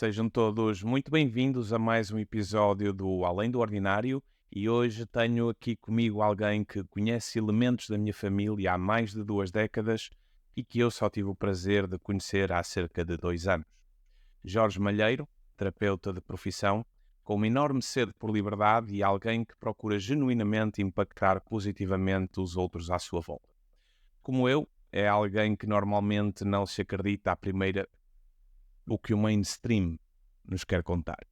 Sejam todos muito bem-vindos a mais um episódio do Além do Ordinário e hoje tenho aqui comigo alguém que conhece elementos da minha família há mais de 2 décadas e que eu só tive o prazer de conhecer há cerca de 2 anos. Jorge Malheiro, terapeuta de profissão, com uma enorme sede por liberdade e alguém que procura genuinamente impactar positivamente os outros à sua volta. Como eu, é alguém que normalmente não se acredita à primeira o que o mainstream nos quer contar.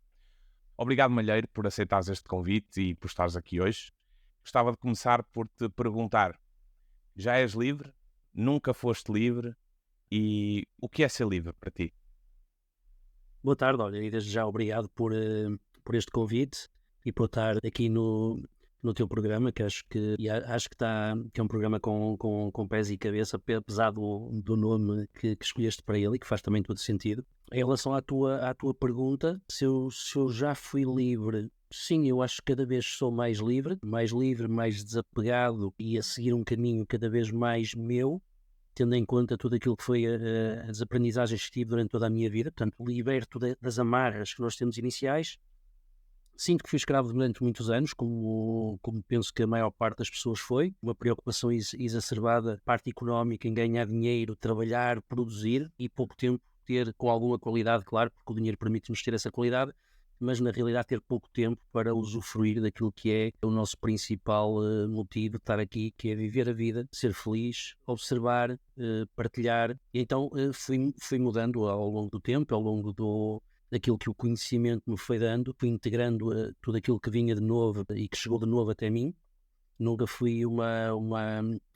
Obrigado, Malheiro, por aceitares este convite e por estares aqui hoje. Gostava de começar por te perguntar: já és livre? Nunca foste livre? E o que é ser livre para ti? Boa tarde, olha, e desde já obrigado por este convite e por estar aqui no teu programa, que acho que é um programa com pés e cabeça, apesar do nome que escolheste para ele e que faz também todo sentido. Em relação à tua pergunta, se eu já fui livre, sim, eu acho que cada vez sou mais livre, mais desapegado e a seguir um caminho cada vez mais meu, tendo em conta tudo aquilo que foi as aprendizagens que tive durante toda a minha vida, portanto, liberto das amarras que nós temos iniciais. Sinto que fui escravo durante muitos anos, como penso que a maior parte das pessoas foi, uma preocupação exacerbada, parte económica, em ganhar dinheiro, trabalhar, produzir e pouco tempo ter com alguma qualidade, claro, porque o dinheiro permite-nos ter essa qualidade, mas na realidade ter pouco tempo para usufruir daquilo que é o nosso principal motivo de estar aqui, que é viver a vida, ser feliz, observar, partilhar. E então fui mudando ao longo do tempo, ao longo daquilo que o conhecimento me foi dando, fui integrando tudo aquilo que vinha de novo e que chegou de novo até mim. Nunca fui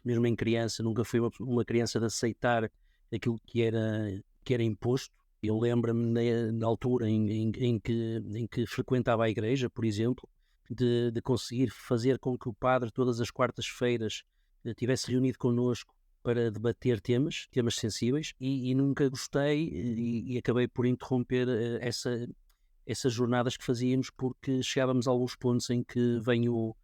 mesmo em criança, nunca fui uma criança de aceitar aquilo que era imposto. Eu lembro-me na altura em que frequentava a igreja, por exemplo, de conseguir fazer com que o padre, todas as quartas-feiras, estivesse reunido connosco para debater temas sensíveis, e nunca gostei e acabei por interromper essas jornadas que fazíamos, porque chegávamos a alguns pontos em que vem o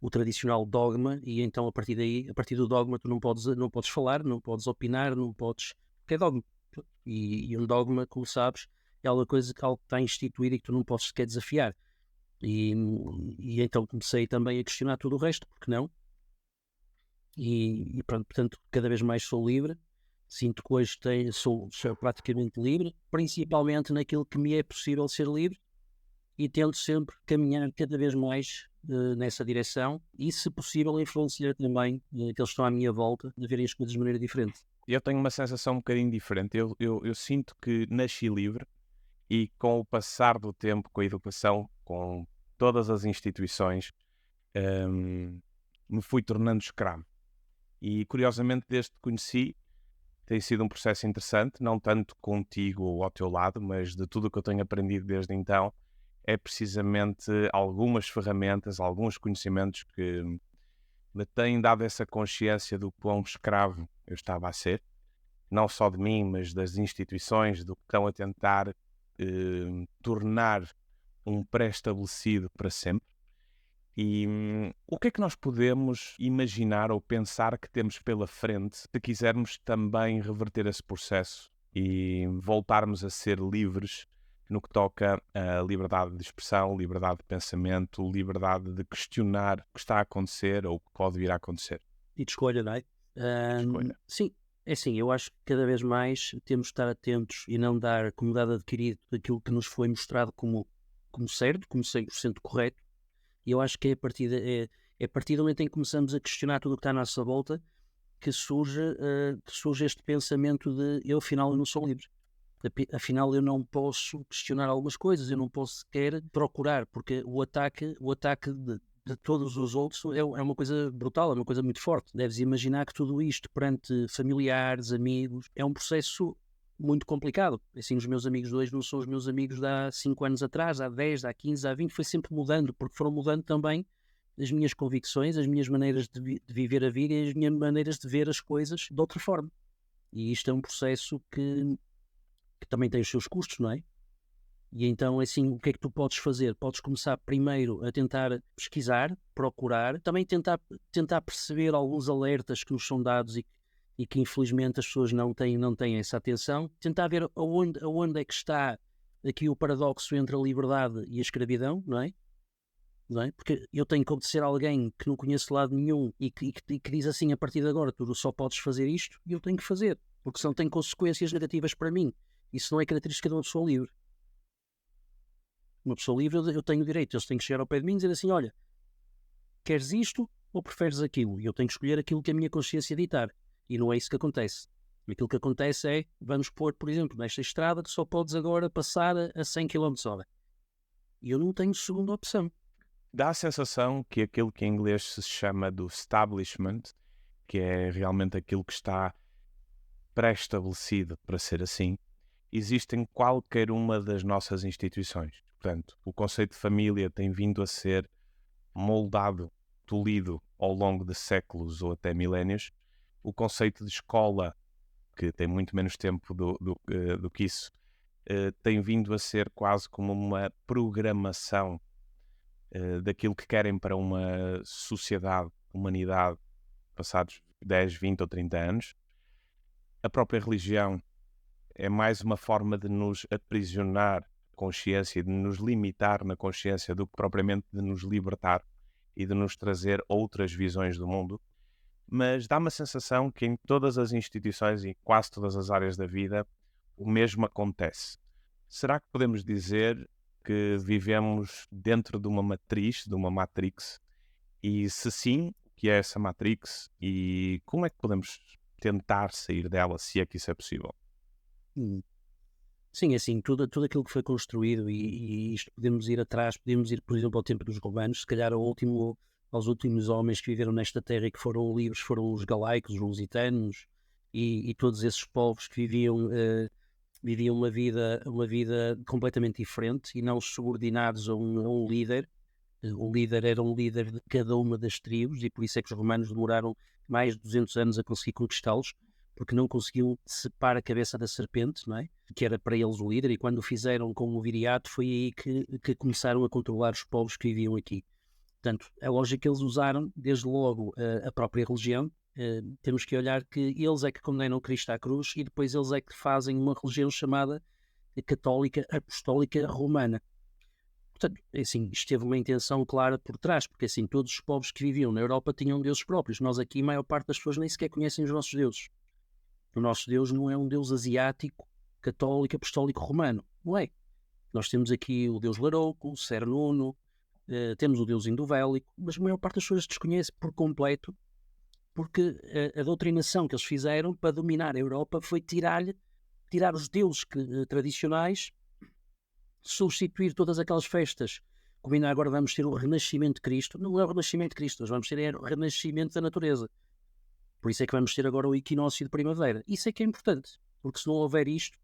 tradicional dogma, e então a partir daí, a partir do dogma, tu não podes falar, não podes opinar, não podes, porque é dogma. E um dogma, como sabes, é algo que está instituído e que tu não podes sequer desafiar. E, e então comecei também a questionar tudo o resto, porque não? E pronto, portanto, cada vez mais sou livre. Sinto que hoje sou praticamente livre, principalmente naquilo que me é possível ser livre, e tento sempre caminhar cada vez mais nessa direção e, se possível, influenciar também aqueles que estão à minha volta de verem as coisas de maneira diferente. Eu tenho uma sensação um bocadinho diferente. Eu sinto que nasci livre e com o passar do tempo, com a educação, com todas as instituições, hum, me fui tornando escravo. E curiosamente, desde que te conheci, tem sido um processo interessante, não tanto contigo ou ao teu lado, mas de tudo o que eu tenho aprendido desde então, é precisamente algumas ferramentas, alguns conhecimentos que me têm dado essa consciência do quão escravo eu estava a ser, não só de mim, mas das instituições, do que estão a tentar tornar um pré-estabelecido para sempre. E o que é que nós podemos imaginar ou pensar que temos pela frente se quisermos também reverter esse processo e voltarmos a ser livres no que toca a liberdade de expressão, liberdade de pensamento, liberdade de questionar o que está a acontecer ou o que pode vir a acontecer? E de escolha, não é? Escolha. Sim, é assim, eu acho que cada vez mais temos de estar atentos e não dar como dado adquirido aquilo que nos foi mostrado como certo, como 100% correto. E eu acho que é a partir do momento em que começamos a questionar tudo o que está à nossa volta que surge este pensamento de eu afinal eu não sou livre. Afinal eu não posso questionar algumas coisas, eu não posso sequer procurar, porque o ataque de todos os outros é uma coisa brutal, é uma coisa muito forte. Deves imaginar que tudo isto perante familiares, amigos, é um processo muito complicado. Assim, os meus amigos de hoje não são os meus amigos de há 5 anos atrás, há 10, há 15, há 20, foi sempre mudando, porque foram mudando também as minhas convicções, as minhas maneiras de viver a vida e as minhas maneiras de ver as coisas de outra forma. E isto é um processo que também tem os seus custos, não é? E então, assim, o que é que tu podes fazer? Podes começar primeiro a tentar pesquisar, procurar, também tentar perceber alguns alertas que nos são dados e que infelizmente as pessoas não têm essa atenção, tentar ver aonde é que está aqui o paradoxo entre a liberdade e a escravidão, não é? Não é? Porque eu tenho que obedecer a alguém que não conheço de lado nenhum e que diz assim, a partir de agora tu só podes fazer isto, e eu tenho que fazer, porque senão tem consequências negativas para mim. Isso não é característica de uma pessoa livre. Uma pessoa livre, eu tenho direito, eles têm que chegar ao pé de mim e dizer assim, olha, queres isto ou preferes aquilo? E eu tenho que escolher aquilo que a minha consciência ditar. E não é isso que acontece. Aquilo que acontece é, vamos pôr, por exemplo, nesta estrada que só podes agora passar a 100 km/h. E eu não tenho segunda opção. Dá a sensação que aquilo que em inglês se chama do establishment, que é realmente aquilo que está pré-estabelecido para ser assim, existe em qualquer uma das nossas instituições. Portanto, o conceito de família tem vindo a ser moldado, tolhido ao longo de séculos ou até milénios. O conceito de escola, que tem muito menos tempo do que isso, tem vindo a ser quase como uma programação daquilo que querem para uma sociedade, humanidade, passados 10, 20 ou 30 anos. A própria religião é mais uma forma de nos aprisionar a consciência, de nos limitar na consciência, do que propriamente de nos libertar e de nos trazer outras visões do mundo. Mas dá-me a sensação que em todas as instituições e quase todas as áreas da vida o mesmo acontece. Será que podemos dizer que vivemos dentro de uma matriz, de uma matrix? E se sim, o que é essa matrix e como é que podemos tentar sair dela, se é que isso é possível? Sim, assim, tudo aquilo que foi construído e isto podemos ir atrás, podemos ir, por exemplo, ao tempo dos romanos, se calhar aos últimos homens que viveram nesta terra e que foram livres foram os galaicos, os lusitanos e todos esses povos que viviam uma vida completamente diferente e não subordinados a um líder. O líder era um líder de cada uma das tribos e por isso é que os romanos demoraram mais de 200 anos a conseguir conquistá-los, porque não conseguiam separar a cabeça da serpente, não é? Que era para eles o líder, e quando o fizeram com o viriato foi aí que começaram a controlar os povos que viviam aqui. Portanto, é lógico que eles usaram desde logo a própria religião. Temos que olhar que eles é que condenam Cristo à cruz e depois eles é que fazem uma religião chamada católica apostólica romana. Portanto, assim, isto teve uma intenção clara por trás, porque assim, todos os povos que viviam na Europa tinham deuses próprios. Nós aqui, a maior parte das pessoas nem sequer conhecem os nossos deuses. O nosso Deus não é um Deus asiático, católico, apostólico, romano. Não é. Nós temos aqui o Deus Larouco, o Cernuno, temos o Deus Indovélico, mas a maior parte das pessoas desconhece por completo, porque a doutrinação que eles fizeram para dominar a Europa foi tirar os deuses tradicionais, substituir todas aquelas festas. Como ainda agora vamos ter o Renascimento de Cristo, não é o Renascimento de Cristo, nós vamos ter o Renascimento da natureza. Por isso é que vamos ter agora o equinócio de primavera. Isso é que é importante, porque se não houver isto,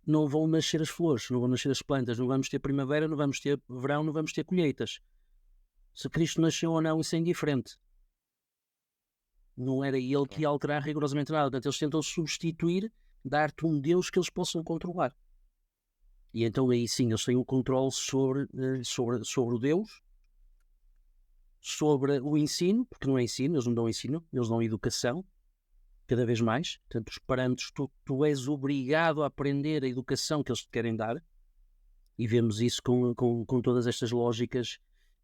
não vão nascer as flores, não vão nascer as plantas, não vamos ter primavera, não vamos ter verão, não vamos ter colheitas. Se Cristo nasceu ou não, isso é indiferente. Não era ele que ia alterar rigorosamente nada. Portanto, eles tentam substituir, dar-te um Deus que eles possam controlar. E então aí sim, eles têm o controle sobre o Deus, sobre o ensino, porque não é ensino, eles não dão ensino, eles dão educação, cada vez mais. Portanto, os parâmetros, tu és obrigado a aprender a educação que eles te querem dar, e vemos isso com todas estas lógicas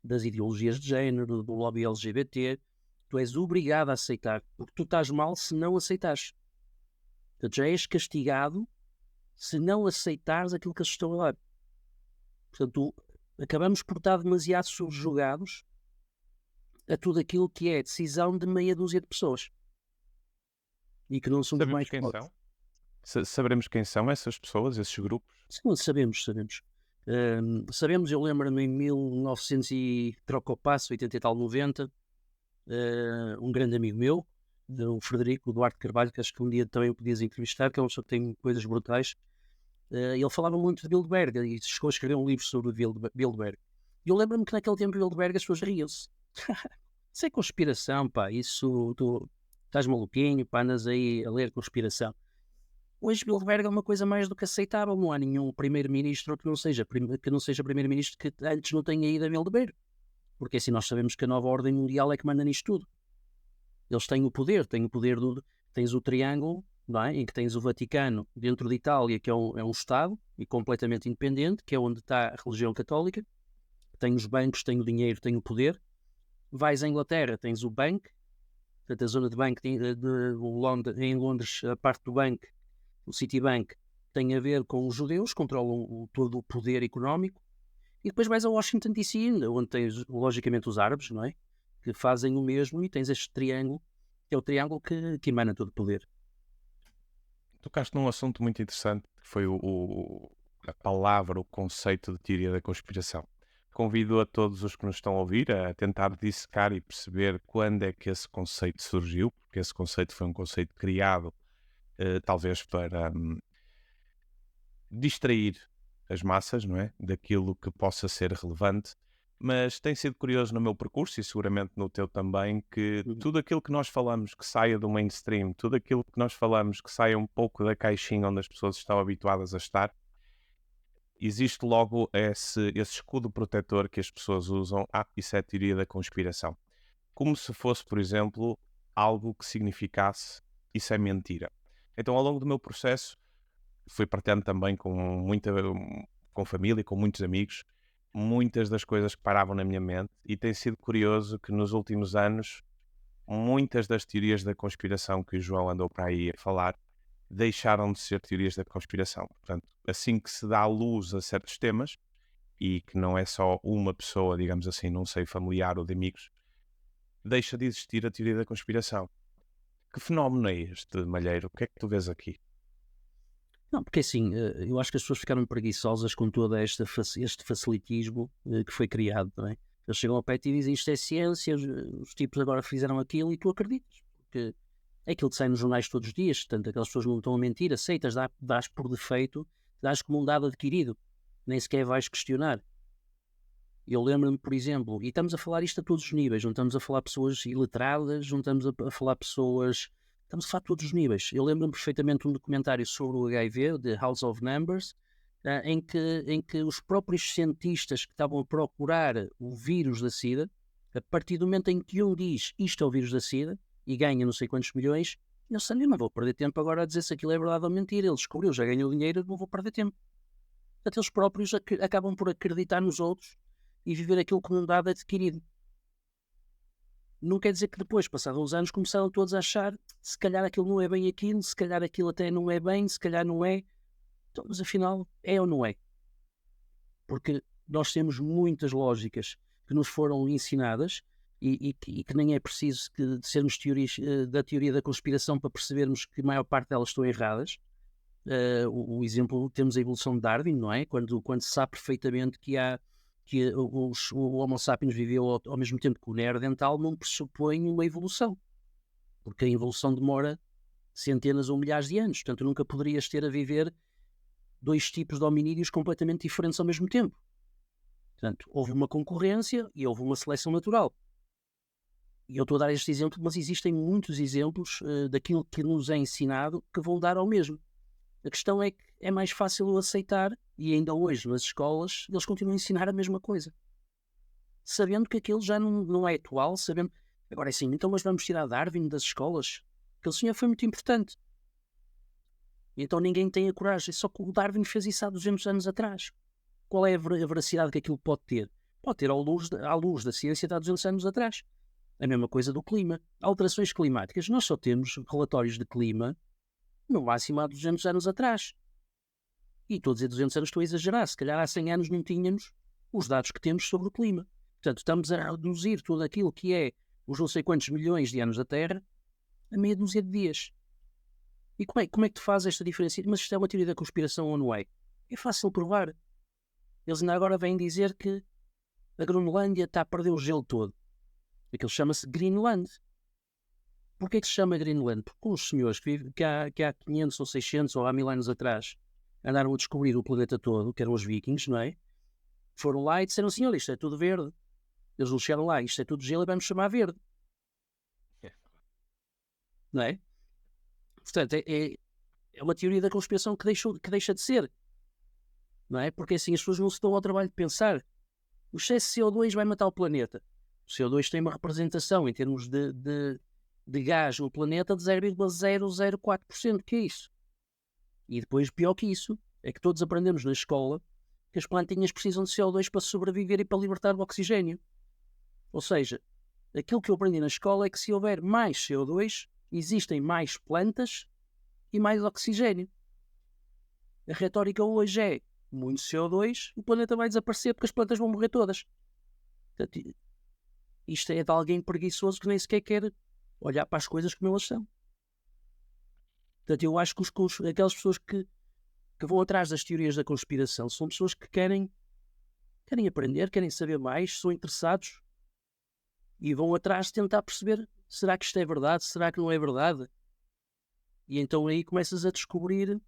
das ideologias de género, do lobby LGBT. Tu és obrigado a aceitar, porque tu estás mal se não aceitares. Portanto, já és castigado se não aceitares aquilo que eles estão a dar. Portanto, acabamos por estar demasiado subjugados a tudo aquilo que é decisão de meia dúzia de pessoas. E que não somos Sabemos mais quem fortes. são? Saberemos quem são essas pessoas, esses grupos? Sim, sabemos. Sabemos, eu lembro-me em 1900 e troca o passo, 80 e tal, 90, um grande amigo meu, o Frederico Duarte Carvalho, que acho que um dia também o podias entrevistar, que é uma pessoa que tem coisas brutais. Ele falava muito de Bilderberg e chegou a escrever um livro sobre Bilderberg. E eu lembro-me que naquele tempo Bilderberg as pessoas riam-se. Isso é conspiração, pá, isso tu estás maluquinho, pá, andas aí a ler conspiração. Hoje Bilderberg é uma coisa mais do que aceitável, não há nenhum primeiro-ministro que não seja primeiro-ministro que antes não tenha ido a Bilderberg. Porque assim nós sabemos que a nova ordem mundial é que manda nisto tudo. Eles têm o poder tens o triângulo não é? Em que tens o Vaticano dentro de Itália, que é um Estado e completamente independente, que é onde está a religião católica. Tem os bancos, tem o dinheiro, tem o poder. Vais à Inglaterra, tens o Bank, portanto, a zona de banco em Londres, a parte do banco, o Citibank, tem a ver com os judeus, controlam todo o poder económico. E depois vais a Washington DC, onde tens, logicamente, os árabes, não é? Que fazem o mesmo, e tens este triângulo, que é o triângulo que emana todo o poder. Tocaste num assunto muito interessante, que foi a palavra, o conceito de teoria da conspiração. Convido a todos os que nos estão a ouvir a tentar dissecar e perceber quando é que esse conceito surgiu, porque esse conceito foi um conceito criado talvez para distrair as massas, não é? Daquilo que possa ser relevante, mas tem sido curioso no meu percurso e seguramente no teu também, que tudo aquilo que nós falamos que saia do mainstream, tudo aquilo que nós falamos que saia um pouco da caixinha onde as pessoas estão habituadas a estar, existe logo esse escudo protetor que as pessoas usam. Isso é a teoria da conspiração. Como se fosse, por exemplo, algo que significasse isso é mentira. Então, ao longo do meu processo, fui partilhando também com família, com muitos amigos, muitas das coisas que paravam na minha mente, e tem sido curioso que nos últimos anos, muitas das teorias da conspiração que o João andou para aí a falar, deixaram de ser teorias da conspiração. Portanto, assim que se dá luz a certos temas, e que não é só uma pessoa, digamos assim, num seio familiar ou de amigos, deixa de existir a teoria da conspiração. Que fenómeno é este, Malheiro? O que é que tu vês aqui? Não, porque assim, eu acho que as pessoas ficaram preguiçosas com todo este facilitismo que foi criado, não é? Eles chegam ao pé e dizem isto é ciência, os tipos agora fizeram aquilo e tu acreditas, porque é aquilo que sai nos jornais todos os dias, portanto aquelas pessoas não estão a mentir, aceitas, dás por defeito, dás como um dado adquirido, nem sequer vais questionar. Eu lembro-me, por exemplo, e estamos a falar isto a todos os níveis, não estamos a falar pessoas iletradas, não estamos a falar pessoas... Estamos a falar de todos os níveis. Eu lembro-me perfeitamente de um documentário sobre o HIV, The House of Numbers, em que os próprios cientistas que estavam a procurar o vírus da SIDA, a partir do momento em que um diz isto é o vírus da SIDA e ganha não sei quantos milhões, eu sei, não vou perder tempo agora a dizer se aquilo é verdade ou mentira. Ele descobriu, já ganhou dinheiro, não vou perder tempo. Portanto, eles próprios acabam por acreditar nos outros e viver aquilo como um dado adquirido. Não quer dizer que depois, passados uns anos, começaram todos a achar se calhar aquilo não é bem aquilo, se calhar aquilo até não é bem, se calhar não é. Então, mas afinal, é ou não é? Porque nós temos muitas lógicas que nos foram ensinadas e que nem é preciso de sermos da teoria da conspiração para percebermos que a maior parte delas estão erradas. O exemplo, temos a evolução de Darwin, não é? Quando se sabe perfeitamente que o Homo sapiens viveu ao mesmo tempo que o Neandertal, não pressupõe uma evolução, porque a evolução demora centenas ou milhares de anos, portanto nunca poderias ter a viver dois tipos de hominídeos completamente diferentes ao mesmo tempo. Portanto, houve uma concorrência e houve uma seleção natural. E eu estou a dar este exemplo, mas existem muitos exemplos daquilo que nos é ensinado que vão dar ao mesmo. A questão é que é mais fácil aceitar, e ainda hoje nas escolas eles continuam a ensinar a mesma coisa, sabendo que aquilo já não é atual, sabendo... Agora é assim, então mas vamos tirar Darwin das escolas? Aquele senhor foi muito importante. Então ninguém tem a coragem, só que o Darwin fez isso há 200 anos atrás. Qual é a veracidade que aquilo pode ter? Pode ter à luz da ciência de há 200 anos atrás. A mesma coisa do clima. Alterações climáticas, nós só temos relatórios de clima no máximo há 200 anos atrás. E estou a dizer 200 anos, estou a exagerar. Se calhar há 100 anos não tínhamos os dados que temos sobre o clima. Portanto, estamos a reduzir tudo aquilo que é os não sei quantos milhões de anos da Terra a meia dúzia de dias. E como é que tu fazes esta diferença? Mas isto é uma teoria da conspiração ou não é? É fácil provar. Eles ainda agora vêm dizer que a Groenlândia está a perder o gelo todo. Aquilo chama-se Greenland. Porquê que se chama Greenland? Porque uns senhores que há 500 ou 600 ou há 1000 anos atrás andaram a descobrir o planeta todo, que eram os vikings, não é? Foram lá e disseram assim, olha, isto é tudo verde. Eles não chegaram lá, isto é tudo gelo e vamos chamar verde. Não é? Portanto, é uma teoria da conspiração que deixa de ser. Não é? Porque assim as pessoas não se dão ao trabalho de pensar. O excesso de CO2 vai matar o planeta. O CO2 tem uma representação em termos de de gás no planeta de 0,004%, que é isso? E depois, pior que isso, é que todos aprendemos na escola que as plantinhas precisam de CO2 para sobreviver e para libertar o oxigênio. Ou seja, aquilo que eu aprendi na escola é que se houver mais CO2, existem mais plantas e mais oxigênio. A retórica hoje é muito CO2, o planeta vai desaparecer porque as plantas vão morrer todas. Portanto, isto é de alguém preguiçoso que nem sequer quer olhar para as coisas como elas são. Portanto, eu acho que aquelas pessoas que vão atrás das teorias da conspiração são pessoas que querem aprender, querem saber mais, são interessados e vão atrás de tentar perceber, será que isto é verdade, será que não é verdade? E então aí começas a descobrir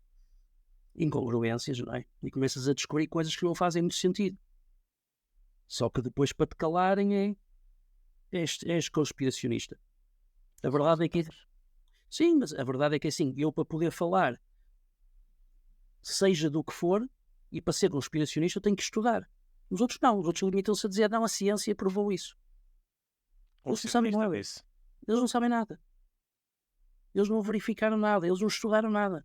incongruências, não é? E começas a descobrir coisas que não fazem muito sentido. Só que depois, para te calarem, és conspiracionista. A verdade é que... Sim, mas a verdade é que assim, eu para poder falar, seja do que for, e para ser conspiracionista eu tenho que estudar. Os outros não, os outros limitam-se a dizer, não, a ciência provou isso. Eles não sabem nada. Eles não sabem nada. Eles não verificaram nada, eles não estudaram nada.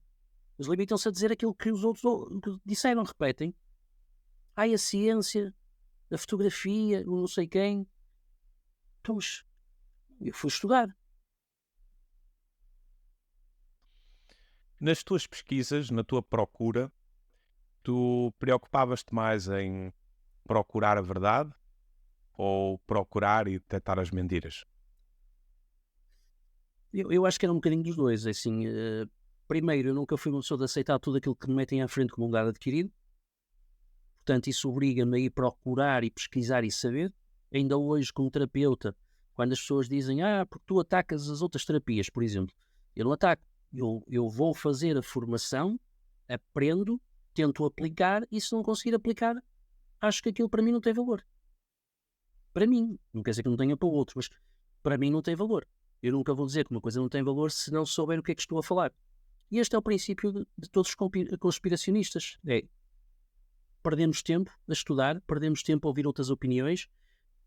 Eles limitam-se a dizer aquilo que os outros disseram, repetem. Ai, a ciência, a fotografia, o não sei quem. Então, mas eu fui estudar. Nas tuas pesquisas, na tua procura, tu preocupavas-te mais em procurar a verdade ou procurar e detectar as mentiras? Eu acho que era um bocadinho dos dois. Assim, primeiro, eu nunca fui uma pessoa de aceitar tudo aquilo que me metem à frente como um dado adquirido. Portanto, isso obriga-me a ir procurar e pesquisar e saber. Ainda hoje, como terapeuta, quando as pessoas dizem, porque tu atacas as outras terapias, por exemplo, eu não ataco. Eu vou fazer a formação, aprendo, tento aplicar e se não conseguir aplicar, acho que aquilo para mim não tem valor. Para mim, não quer dizer que não tenha para outros, mas para mim não tem valor. Eu nunca vou dizer que uma coisa não tem valor se não souber o que é que estou a falar. E este é o princípio de todos os conspiracionistas. Perdemos tempo a estudar, perdemos tempo a ouvir outras opiniões,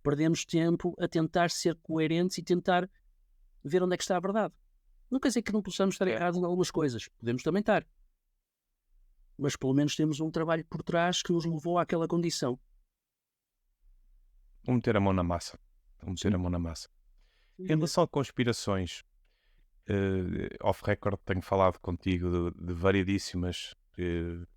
perdemos tempo a tentar ser coerentes e tentar ver onde é que está a verdade. Não quer dizer que não possamos estar errados em algumas coisas. Podemos também estar. Mas pelo menos temos um trabalho por trás que nos levou àquela condição. Vou meter a mão na massa. Em relação a conspirações, off-record tenho falado contigo de variedíssimas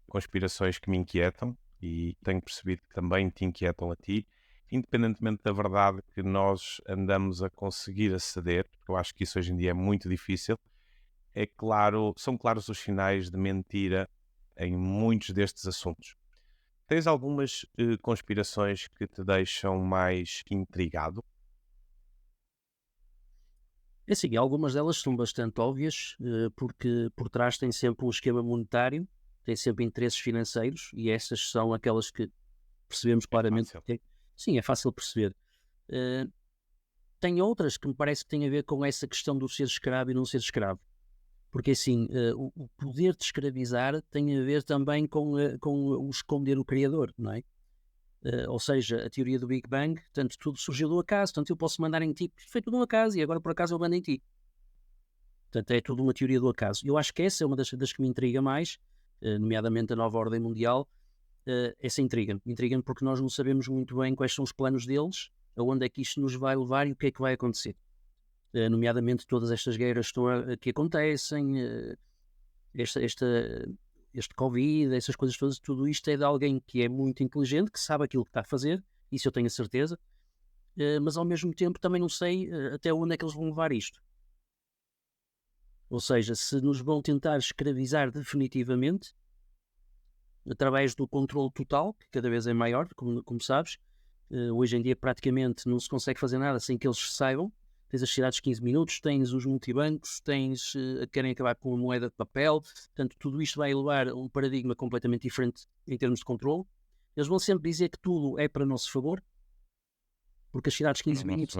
conspirações que me inquietam e tenho percebido que também te inquietam a ti, independentemente da verdade que nós andamos a conseguir aceder, porque eu acho que isso hoje em dia é muito difícil. É claro, são claros os sinais de mentira em muitos destes assuntos. Tens algumas conspirações que te deixam mais intrigado? É assim, algumas delas são bastante óbvias, porque por trás tem sempre um esquema monetário, tem sempre interesses financeiros, e essas são aquelas que percebemos claramente. Sim, é fácil perceber. Tem outras que me parece que têm a ver com essa questão do ser escravo e não ser escravo. Porque assim, o poder de escravizar tem a ver também com o esconder o Criador, não é? Ou seja, a teoria do Big Bang, portanto, tudo surgiu do acaso, portanto, eu posso mandar em ti, foi tudo um acaso, e agora por acaso eu mando em ti. Portanto, é tudo uma teoria do acaso. Eu acho que essa é uma das que me intriga mais, nomeadamente a nova ordem mundial. Essa intriga-me porque nós não sabemos muito bem quais são os planos deles, aonde é que isto nos vai levar e o que é que vai acontecer. Nomeadamente todas estas guerras que acontecem, este Covid, essas coisas todas, tudo isto é de alguém que é muito inteligente, que sabe aquilo que está a fazer, isso eu tenho a certeza, mas ao mesmo tempo também não sei até onde é que eles vão levar isto. Ou seja, se nos vão tentar escravizar definitivamente, através do controle total, que cada vez é maior, como sabes, hoje em dia praticamente não se consegue fazer nada sem que eles saibam. Tens as cidades de 15 minutos, tens os multibancos, querem acabar com a moeda de papel, portanto tudo isto vai levar a um paradigma completamente diferente em termos de controle. Eles vão sempre dizer que tudo é para nosso favor, porque as cidades de 15 minutos...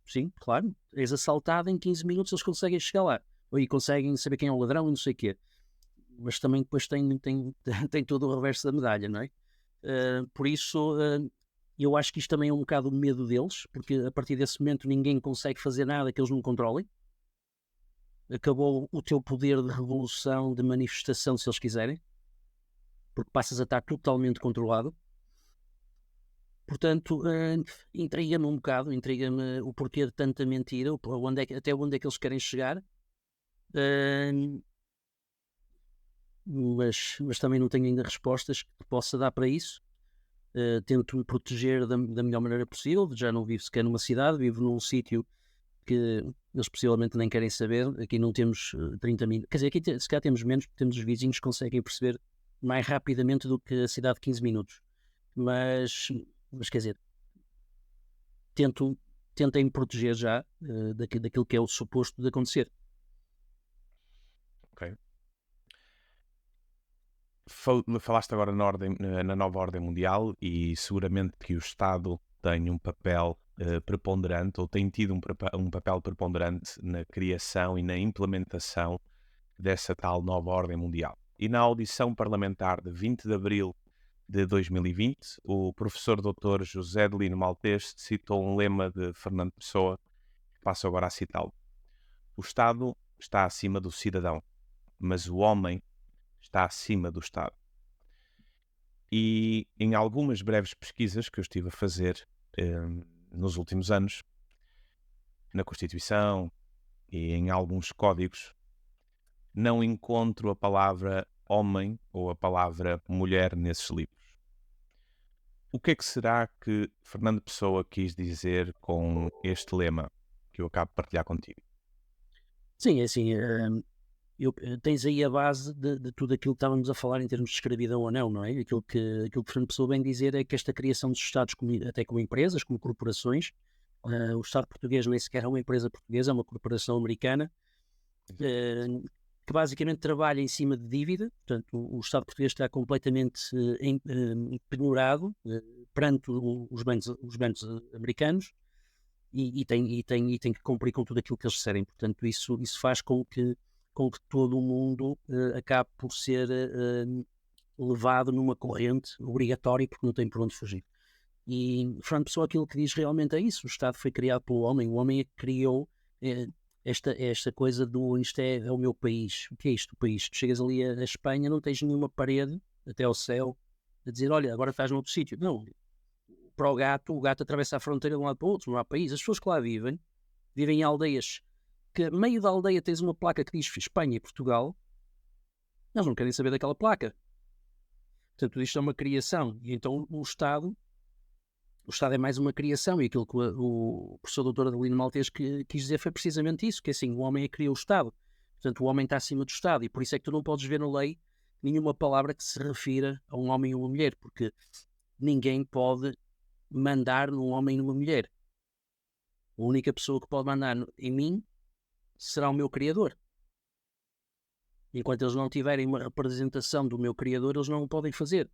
Sim, claro, és assaltado em 15 minutos, eles conseguem chegar lá, e conseguem saber quem é o ladrão e não sei o quê. Mas também depois tem todo o reverso da medalha, não é? Por isso... eu acho que isto também é um bocado o medo deles, porque a partir desse momento ninguém consegue fazer nada que eles não controlem. acabou o teu poder de revolução, de manifestação, se eles quiserem, porque passas a estar totalmente controlado. Portanto, intriga-me um bocado, intriga-me o porquê de tanta mentira, até onde é que eles querem chegar. Mas também não tenho ainda respostas que possa dar para isso. Tento me proteger da melhor maneira possível. Já não vivo sequer numa cidade, vivo num sítio que eles possivelmente nem querem saber. Aqui não temos 30 minutos, quer dizer, aqui se calhar temos menos, porque temos os vizinhos que conseguem perceber mais rapidamente do que a cidade de 15 minutos. Mas quer dizer, tentem me proteger já daquilo que é o suposto de acontecer. Ok. Falaste agora na nova ordem mundial e seguramente que o Estado tem um papel preponderante, ou tem tido um papel preponderante na criação e na implementação dessa tal nova ordem mundial. E na audição parlamentar de 20 de abril de 2020, o professor Dr. José de Lino Maltês citou um lema de Fernando Pessoa, que passo agora a citá-lo. O Estado está acima do cidadão, mas o homem está acima do Estado. E em algumas breves pesquisas que eu estive a fazer nos últimos anos, na Constituição e em alguns códigos, não encontro a palavra homem ou a palavra mulher nesses livros. O que é que será que Fernando Pessoa quis dizer com este lema que eu acabo de partilhar contigo? Sim, é assim, tens aí a base de tudo aquilo que estávamos a falar em termos de escravidão ou não é? Aquilo que Fernando Pessoa vem dizer é que esta criação dos Estados, até como empresas, como corporações, o Estado português nem sequer é uma empresa portuguesa, é uma corporação americana, que basicamente trabalha em cima de dívida. Portanto, o Estado português está completamente penhorado perante os bancos americanos e tem que cumprir com tudo aquilo que eles disserem. Portanto, isso faz com que todo o mundo acabe por ser levado numa corrente obrigatória, porque não tem por onde fugir. E Fernando Pessoa aquilo que diz realmente é isso: o Estado foi criado pelo homem, o homem é que criou esta coisa do isto é o meu país. O que é isto, o país? Tu chegas ali a Espanha, não tens nenhuma parede até ao céu a dizer, olha, agora estás noutro sítio. Não. Para o gato atravessa a fronteira de um lado para o outro, não há país. As pessoas que lá vivem em aldeias que no meio da aldeia tens uma placa que diz Espanha e Portugal, eles não querem saber daquela placa. Portanto, isto é uma criação. E então o Estado é mais uma criação, e aquilo que o professor doutor Adelino Maltês quis dizer foi precisamente isso, que assim, o homem é que cria o Estado. Portanto, o homem está acima do Estado, e por isso é que tu não podes ver na lei nenhuma palavra que se refira a um homem ou uma mulher, porque ninguém pode mandar num homem ou numa mulher. A única pessoa que pode mandar em mim será o meu Criador. Enquanto eles não tiverem uma representação do meu Criador, eles não o podem fazer.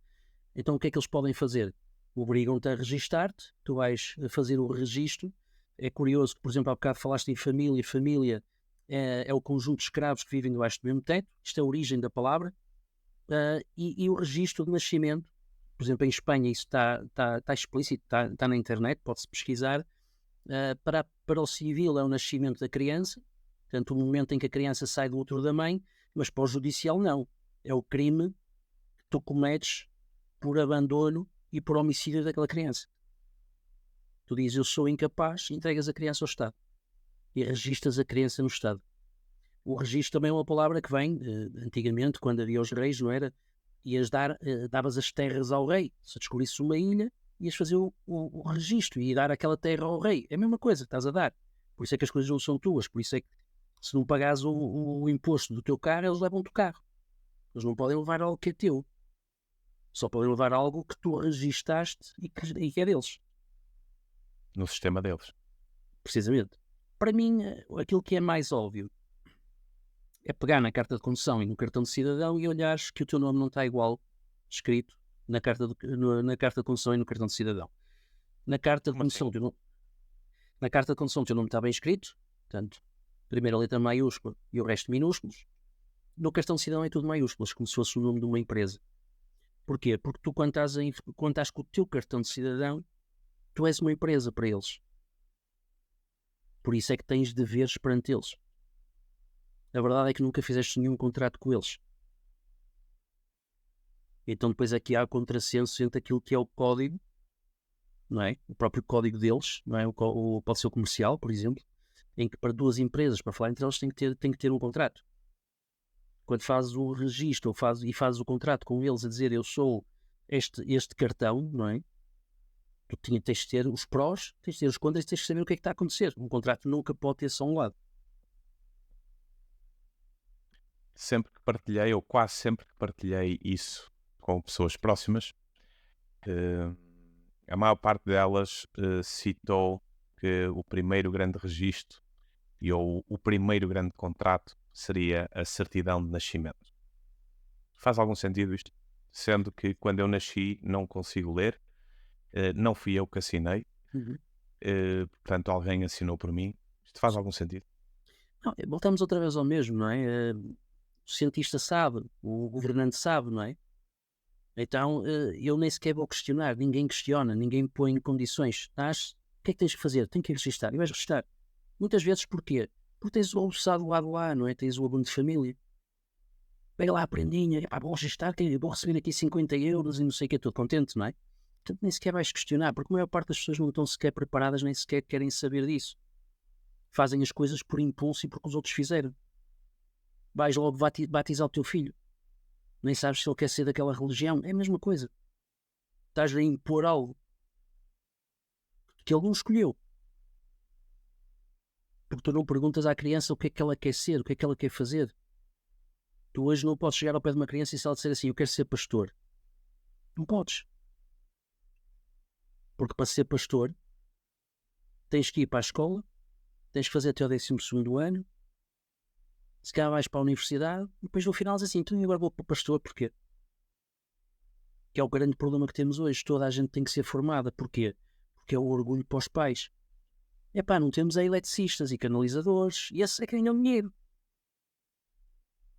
Então o que é que eles podem fazer? Obrigam-te a registar-te, tu vais fazer o registro. É curioso que, por exemplo, há bocado falaste em família. Família é o conjunto de escravos que vivem debaixo do mesmo teto. Isto é a origem da palavra. E o registro de nascimento, por exemplo, em Espanha isso está explícito, está na internet, pode-se pesquisar. Para o civil é o nascimento da criança, portanto o momento em que a criança sai do útero da mãe, mas para o judicial não. É o crime que tu cometes por abandono e por homicídio daquela criança. Tu dizes, eu sou incapaz, e entregas a criança ao Estado. E registras a criança no Estado. O registro também é uma palavra que vem, antigamente, quando havia os reis, não era? Davas as terras ao rei. Se descobrisse uma ilha, ias fazer o registro e dar aquela terra ao rei. É a mesma coisa que estás a dar. Por isso é que as coisas não são tuas. Por isso é que se não pagares o imposto do teu carro, eles levam-te o carro. Eles não podem levar algo que é teu. Só podem levar algo que tu registaste e que é deles. No sistema deles. Precisamente. Para mim, aquilo que é mais óbvio é pegar na carta de condução e no cartão de cidadão e olhares que o teu nome não está igual escrito na carta de condução e no cartão de cidadão. Na carta de condução, na carta de condução o teu nome está bem escrito, portanto, primeira letra maiúscula e o resto minúsculos. No cartão de cidadão é tudo maiúsculas, como se fosse o nome de uma empresa. Porquê? Porque tu, quando estás com o teu cartão de cidadão, tu és uma empresa para eles. Por isso é que tens deveres perante eles. A verdade é que nunca fizeste nenhum contrato com eles. Então depois aqui há contrassenso entre aquilo que é o código, não é? O próprio código deles, não é? Pode ser o comercial, por exemplo, em que para duas empresas, para falar entre elas, tem que ter um contrato. Quando fazes o registro e fazes o contrato com eles a dizer eu sou este cartão, não é? Tens de ter os prós, tens de ter os contras, tens de saber o que é que está a acontecer. Um contrato nunca pode ter só um lado. Sempre que partilhei, ou quase sempre que partilhei isso com pessoas próximas, a maior parte delas citou que o primeiro grande registro ou o primeiro grande contrato seria a certidão de nascimento. Faz algum sentido isto? Sendo que quando eu nasci não consigo ler, não fui eu que assinei, portanto alguém assinou por mim. Isto faz algum sentido? Não, voltamos outra vez ao mesmo, não é? O cientista sabe, o governante sabe, não é? Então eu nem sequer vou questionar, ninguém questiona, ninguém põe condições. Estás, o que é que tens que fazer? Tem que registrar. E vais registrar. Muitas vezes porquê? Porque tens o almoçado do lado lá, não é? Tens o abono de família. Pega lá a prendinha, epá, vou registrar, vou receber aqui 50 euros e não sei o que, estou contente, não é? Portanto, nem sequer vais questionar, porque a maior parte das pessoas não estão sequer preparadas, nem sequer querem saber disso. Fazem as coisas por impulso e porque os outros fizeram. Vais logo batizar o teu filho. Nem sabes se ele quer ser daquela religião. É a mesma coisa. Estás a impor algo que ele não escolheu. Porque tu não perguntas à criança o que é que ela quer ser, o que é que ela quer fazer. Tu hoje não podes chegar ao pé de uma criança e se ela disser assim, eu quero ser pastor. Não podes. Porque para ser pastor, tens que ir para a escola, tens que fazer até o 12º ano, se calhar vais para a universidade, e depois no final diz assim, então agora vou para o pastor, porquê? Que é o grande problema que temos hoje. Toda a gente tem que ser formada. Porquê? Porque é o orgulho para os pais. Epá, não temos eletricistas e canalizadores, e esse é que ganham dinheiro.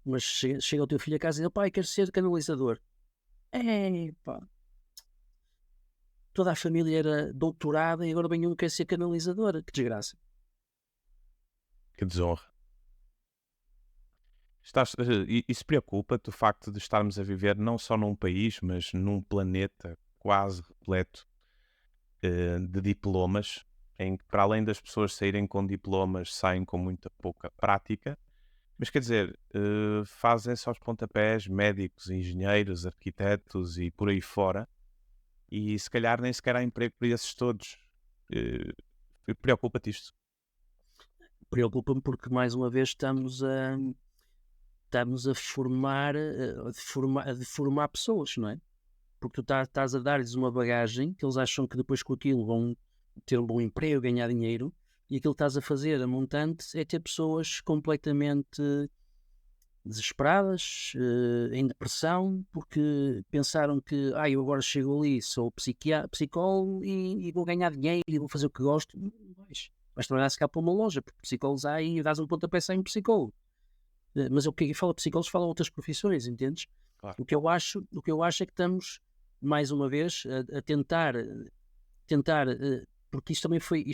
Mas chega o teu filho a casa e diz, pai, quero ser canalizador. Pá, toda a família era doutorada e agora vem um que quer ser canalizador. Que desgraça. Que desonra. Isso preocupa-te o facto de estarmos a viver não só num país, mas num planeta quase repleto de diplomas, em que para além das pessoas saírem com diplomas, saem com muita pouca prática. Mas quer dizer, fazem-se aos pontapés médicos, engenheiros, arquitetos e por aí fora, e se calhar nem sequer há emprego para esses todos. Preocupa-te isto? Preocupa-me porque mais uma vez estamos a formar pessoas, não é? Porque tu estás a dar-lhes uma bagagem que eles acham que depois com aquilo vão ter um bom emprego, ganhar dinheiro, e aquilo que estás a fazer a montante é ter pessoas completamente desesperadas, em depressão, porque pensaram que eu agora chego ali, sou psicólogo e vou ganhar dinheiro e vou fazer o que gosto. Não vais trabalhar se cá para uma loja, porque psicólogos há e dás um pontapé sem psicólogo. Mas o que fala psicólogos fala outras profissões, entendes? Claro. O que eu acho é que estamos, mais uma vez, a tentar, porque isto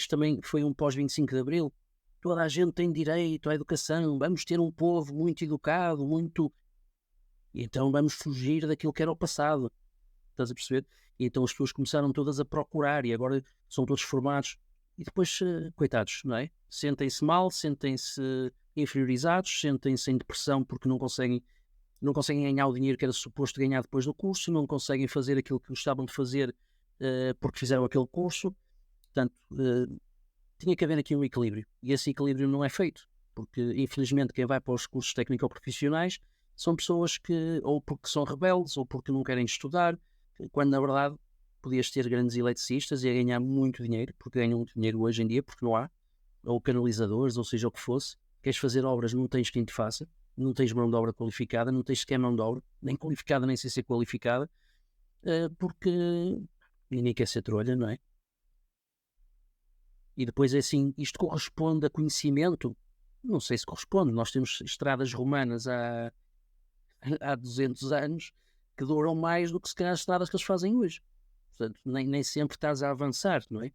também foi um pós-25 de Abril. Toda a gente tem direito à educação, vamos ter um povo muito educado, muito... Então vamos fugir daquilo que era o passado, estás a perceber? E então as pessoas começaram todas a procurar e agora são todos formados. E depois, coitados, não é? Sentem-se mal, sentem-se inferiorizados, sentem-se em depressão porque não conseguem ganhar o dinheiro que era suposto ganhar depois do curso, não conseguem fazer aquilo que gostavam de fazer porque fizeram aquele curso. Portanto, tinha que haver aqui um equilíbrio. E esse equilíbrio não é feito. Porque, infelizmente, quem vai para os cursos técnico-profissionais são pessoas que, ou porque são rebeldes, ou porque não querem estudar, quando, na verdade, podias ter grandes eletricistas e a ganhar muito dinheiro, porque ganham muito dinheiro hoje em dia, porque não há, ou canalizadores, ou seja o que fosse. Queres fazer obras, não tens quem te faça, não tens mão de obra qualificada, não tens sequer mão de obra, nem qualificada, nem sem ser qualificada, porque ninguém quer ser trolha, não é? E depois é assim, isto corresponde a conhecimento? Não sei se corresponde. Nós temos estradas romanas há 200 anos que duram mais do que se calhar as estradas que eles fazem hoje. Portanto, nem sempre estás a avançar, não é?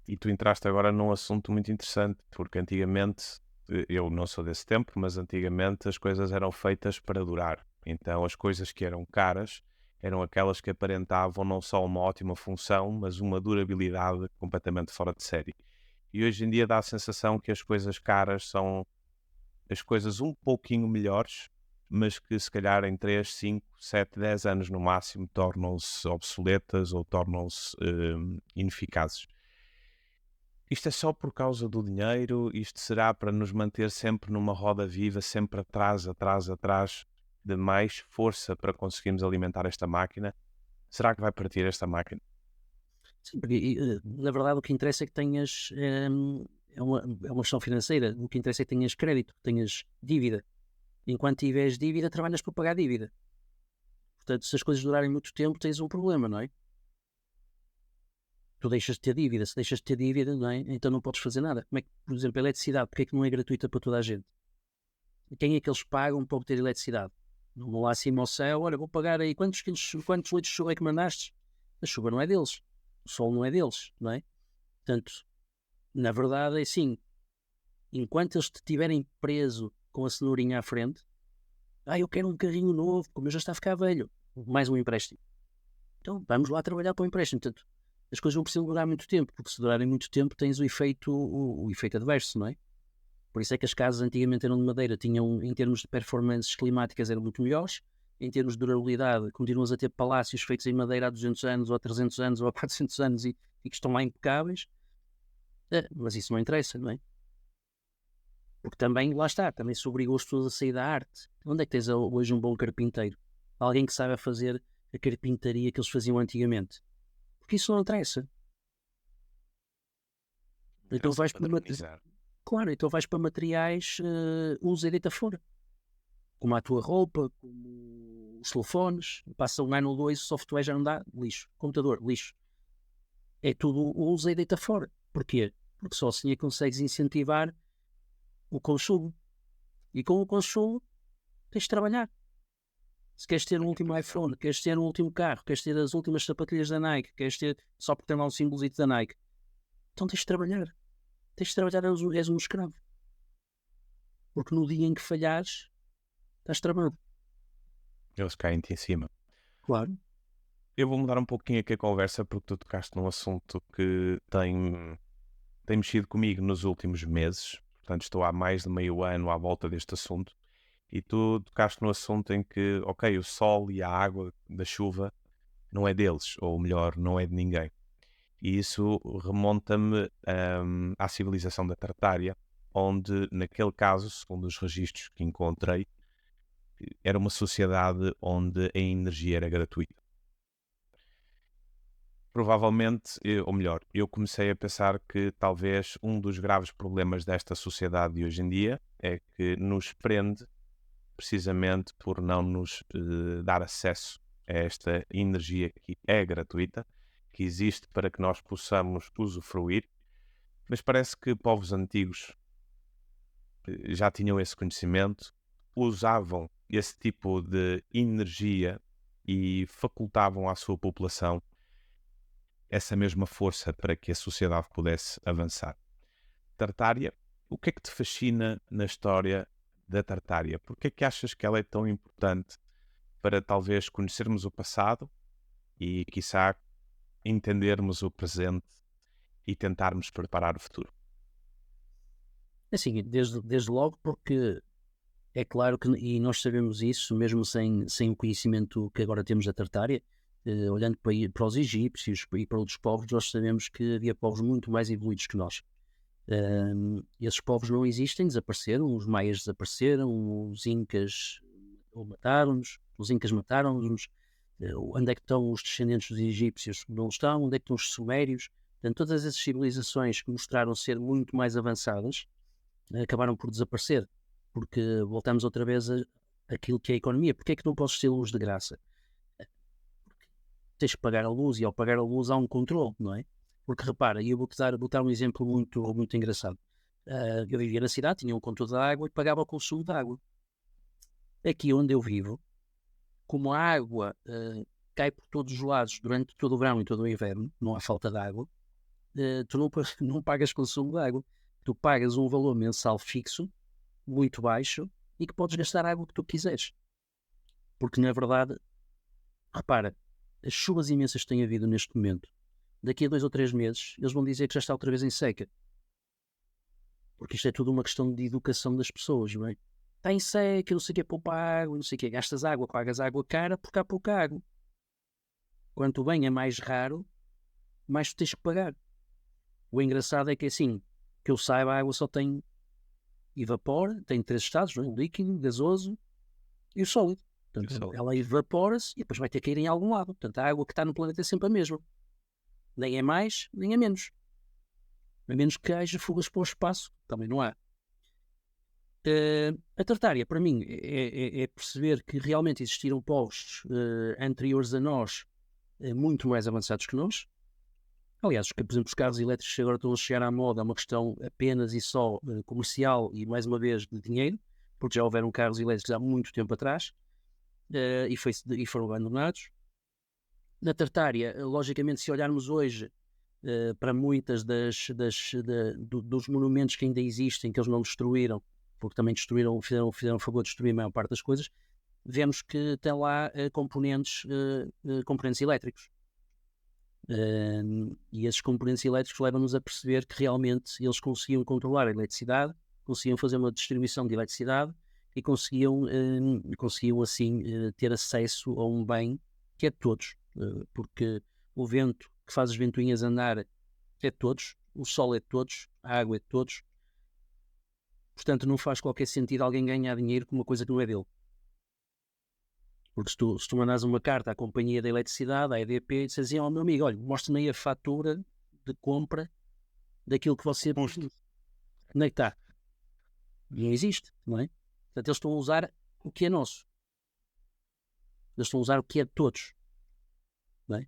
E tu entraste agora num assunto muito interessante, porque antigamente, eu não sou desse tempo, mas antigamente as coisas eram feitas para durar. Então as coisas que eram caras eram aquelas que aparentavam não só uma ótima função, mas uma durabilidade completamente fora de série. E hoje em dia dá a sensação que as coisas caras são as coisas um pouquinho melhores, mas que se calhar em 3, 5, 7, 10 anos no máximo tornam-se obsoletas ou tornam-se ineficazes. Isto é só por causa do dinheiro? Isto será para nos manter sempre numa roda viva, sempre atrás, atrás, atrás, de mais força para conseguirmos alimentar esta máquina? Será que vai partir esta máquina? Sim, porque na verdade o que interessa é que tenhas, é uma questão financeira, o que interessa é que tenhas crédito, que tenhas dívida. Enquanto tiveres dívida, trabalhas para pagar dívida. Portanto, se as coisas durarem muito tempo, tens um problema, não é? Tu deixas de ter dívida, se deixas de ter dívida, não é? Então não podes fazer nada. Como é que, por exemplo, a eletricidade, porque é que não é gratuita para toda a gente? Quem é que eles pagam para obter eletricidade? Não vão lá acima ao céu, olha, vou pagar aí quantos litros de chuva é que mandaste? A chuva não é deles, o sol não é deles, não é? Portanto, na verdade é assim, enquanto eles te tiverem preso com a cenourinha à frente, eu quero um carrinho novo, como eu já está a ficar velho, mais um empréstimo. Então vamos lá trabalhar para o empréstimo. Portanto, as coisas não precisam durar muito tempo, porque se durarem muito tempo tens o efeito adverso, não é? Por isso é que as casas antigamente eram de madeira, tinham, em termos de performances climáticas, eram muito melhores. Em termos de durabilidade, continuas a ter palácios feitos em madeira há 200 anos, ou há 300 anos, ou há 400 anos e que estão lá impecáveis. Mas isso não interessa, não é? Porque também, lá está, também se obrigou as pessoas a sair da arte. Onde é que tens hoje um bom carpinteiro? Alguém que saiba fazer a carpintaria que eles faziam antigamente. Porque isso não interessa. Então vais para claro, então vais para materiais usa e deita fora. Como a tua roupa, como os telefones. Passa um ano ou dois, o software já não dá, lixo. Computador, lixo. É tudo usa e deita fora. Porquê? Porque só assim é que consegues incentivar o consumo. E com o consumo tens de trabalhar. Se queres ter um último iPhone, queres ter um último carro, queres ter as últimas sapatilhas da Nike, queres ter só por ter lá um símbolozito da Nike, então tens de trabalhar. Tens de trabalhar, és um escravo. Porque no dia em que falhares, estás tramado. Eles caem-te em cima. Claro. Eu vou mudar um pouquinho aqui a conversa porque tu tocaste num assunto que tem mexido comigo nos últimos meses. Portanto, estou há mais de meio ano à volta deste assunto. E tu tocaste no assunto em que, ok, o sol e a água da chuva não é deles, ou melhor, não é de ninguém. E isso remonta-me à civilização da Tartária, onde, naquele caso, segundo os registros que encontrei, era uma sociedade onde a energia era gratuita. Provavelmente, ou melhor, eu comecei a pensar que talvez um dos graves problemas desta sociedade de hoje em dia é que nos prende precisamente por não nos dar acesso a esta energia que é gratuita, que existe para que nós possamos usufruir, mas parece que povos antigos já tinham esse conhecimento, usavam esse tipo de energia e facultavam à sua população essa mesma força para que a sociedade pudesse avançar. Tartária, o que é que te fascina na história da Tartária? Por que é que achas que ela é tão importante para talvez conhecermos o passado e, quiçá, entendermos o presente e tentarmos preparar o futuro? Assim, desde logo porque é claro que, e nós sabemos isso, mesmo sem o conhecimento que agora temos da Tartária, olhando para os egípcios e para outros povos, nós sabemos que havia povos muito mais evoluídos que nós. Esses povos não existem, desapareceram, os maias desapareceram, os incas mataram-nos, os incas mataram-nos, onde é que estão os descendentes dos egípcios? Não estão, onde é que estão os sumérios? Portanto, todas essas civilizações que mostraram ser muito mais avançadas acabaram por desaparecer, porque voltamos outra vez àquilo que é a economia. Porque é que não podes ter luz de graça? Tens que pagar a luz, e ao pagar a luz há um controle, não é? Porque repara, e eu vou dar um exemplo muito engraçado. Eu vivia na cidade, tinha um controle da água e pagava o consumo da água. Aqui onde eu vivo, como a água cai por todos os lados durante todo o verão e todo o inverno, não há falta de água, tu não pagas consumo de água. Tu pagas um valor mensal fixo, muito baixo, e que podes gastar a água que tu quiseres. Porque, na verdade, repara, as chuvas imensas que têm havido neste momento, daqui a 2 ou 3 meses, eles vão dizer que já está outra vez em seca. Porque isto é tudo uma questão de educação das pessoas, não é? Está em seca, não sei o que, poupa água, não sei o que, gastas água, pagas água cara porque há pouca água. Quanto bem é mais raro, mais tu tens que pagar. O engraçado é que assim, que eu saiba, a água só tem evapora, tem 3 estados, não é? O líquido, gasoso e o sólido. Portanto, ela evapora-se e depois vai ter que ir em algum lado. Portanto, a água que está no planeta é sempre a mesma. Nem é mais, nem é menos. A menos que haja fugas para o espaço, também não há. A Tartária, para mim, é perceber que realmente existiram povos anteriores a nós, muito mais avançados que nós. Aliás, por exemplo, os carros elétricos agora estão a chegar à moda, é uma questão apenas e só comercial e, mais uma vez, de dinheiro, porque já houveram carros elétricos há muito tempo atrás e foram abandonados. Na Tartária, logicamente, se olharmos hoje para muitas dos monumentos que ainda existem, que eles não destruíram, porque também fizeram o favor de destruir a maior parte das coisas, vemos que tem lá componentes elétricos. E esses componentes elétricos levam-nos a perceber que realmente eles conseguiam controlar a eletricidade, conseguiam fazer uma distribuição de eletricidade e conseguiam assim ter acesso a um bem que é de todos, porque o vento que faz as ventoinhas andar é de todos, o sol é de todos, a água é de todos. Portanto, não faz qualquer sentido alguém ganhar dinheiro com uma coisa que não é dele. Porque se tu mandas uma carta à companhia da eletricidade, à EDP, e dizes assim, meu amigo, olha, mostra-me aí a fatura de compra daquilo que você produz. Onde é que está? Não existe, não é? Portanto, eles estão a usar o que é nosso. Eles estão a usar o que é de todos. Não é?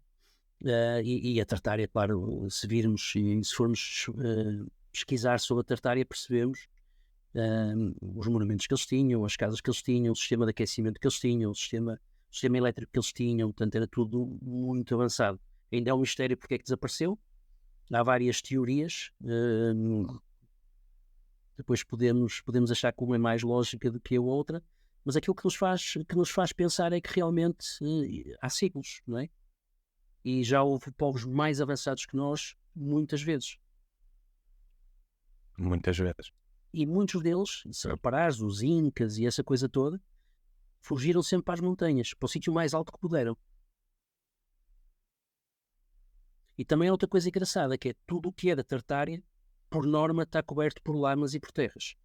E a Tartária, claro, se virmos e se formos pesquisar sobre a Tartária, percebemos os monumentos que eles tinham, as casas que eles tinham, o sistema de aquecimento que eles tinham, o sistema elétrico que eles tinham, portanto era tudo muito avançado. Ainda é um mistério porque é que desapareceu. Há várias teorias, depois podemos achar que uma é mais lógica do que a outra, mas aquilo que nos faz pensar é que realmente há séculos, não é? E já houve povos mais avançados que nós, muitas vezes. Muitas vezes. E muitos deles, se reparares, os incas e essa coisa toda, fugiram sempre para as montanhas, para o sítio mais alto que puderam. E também há outra coisa engraçada, que é tudo o que é da Tartária, por norma, está coberto por lamas e por terras.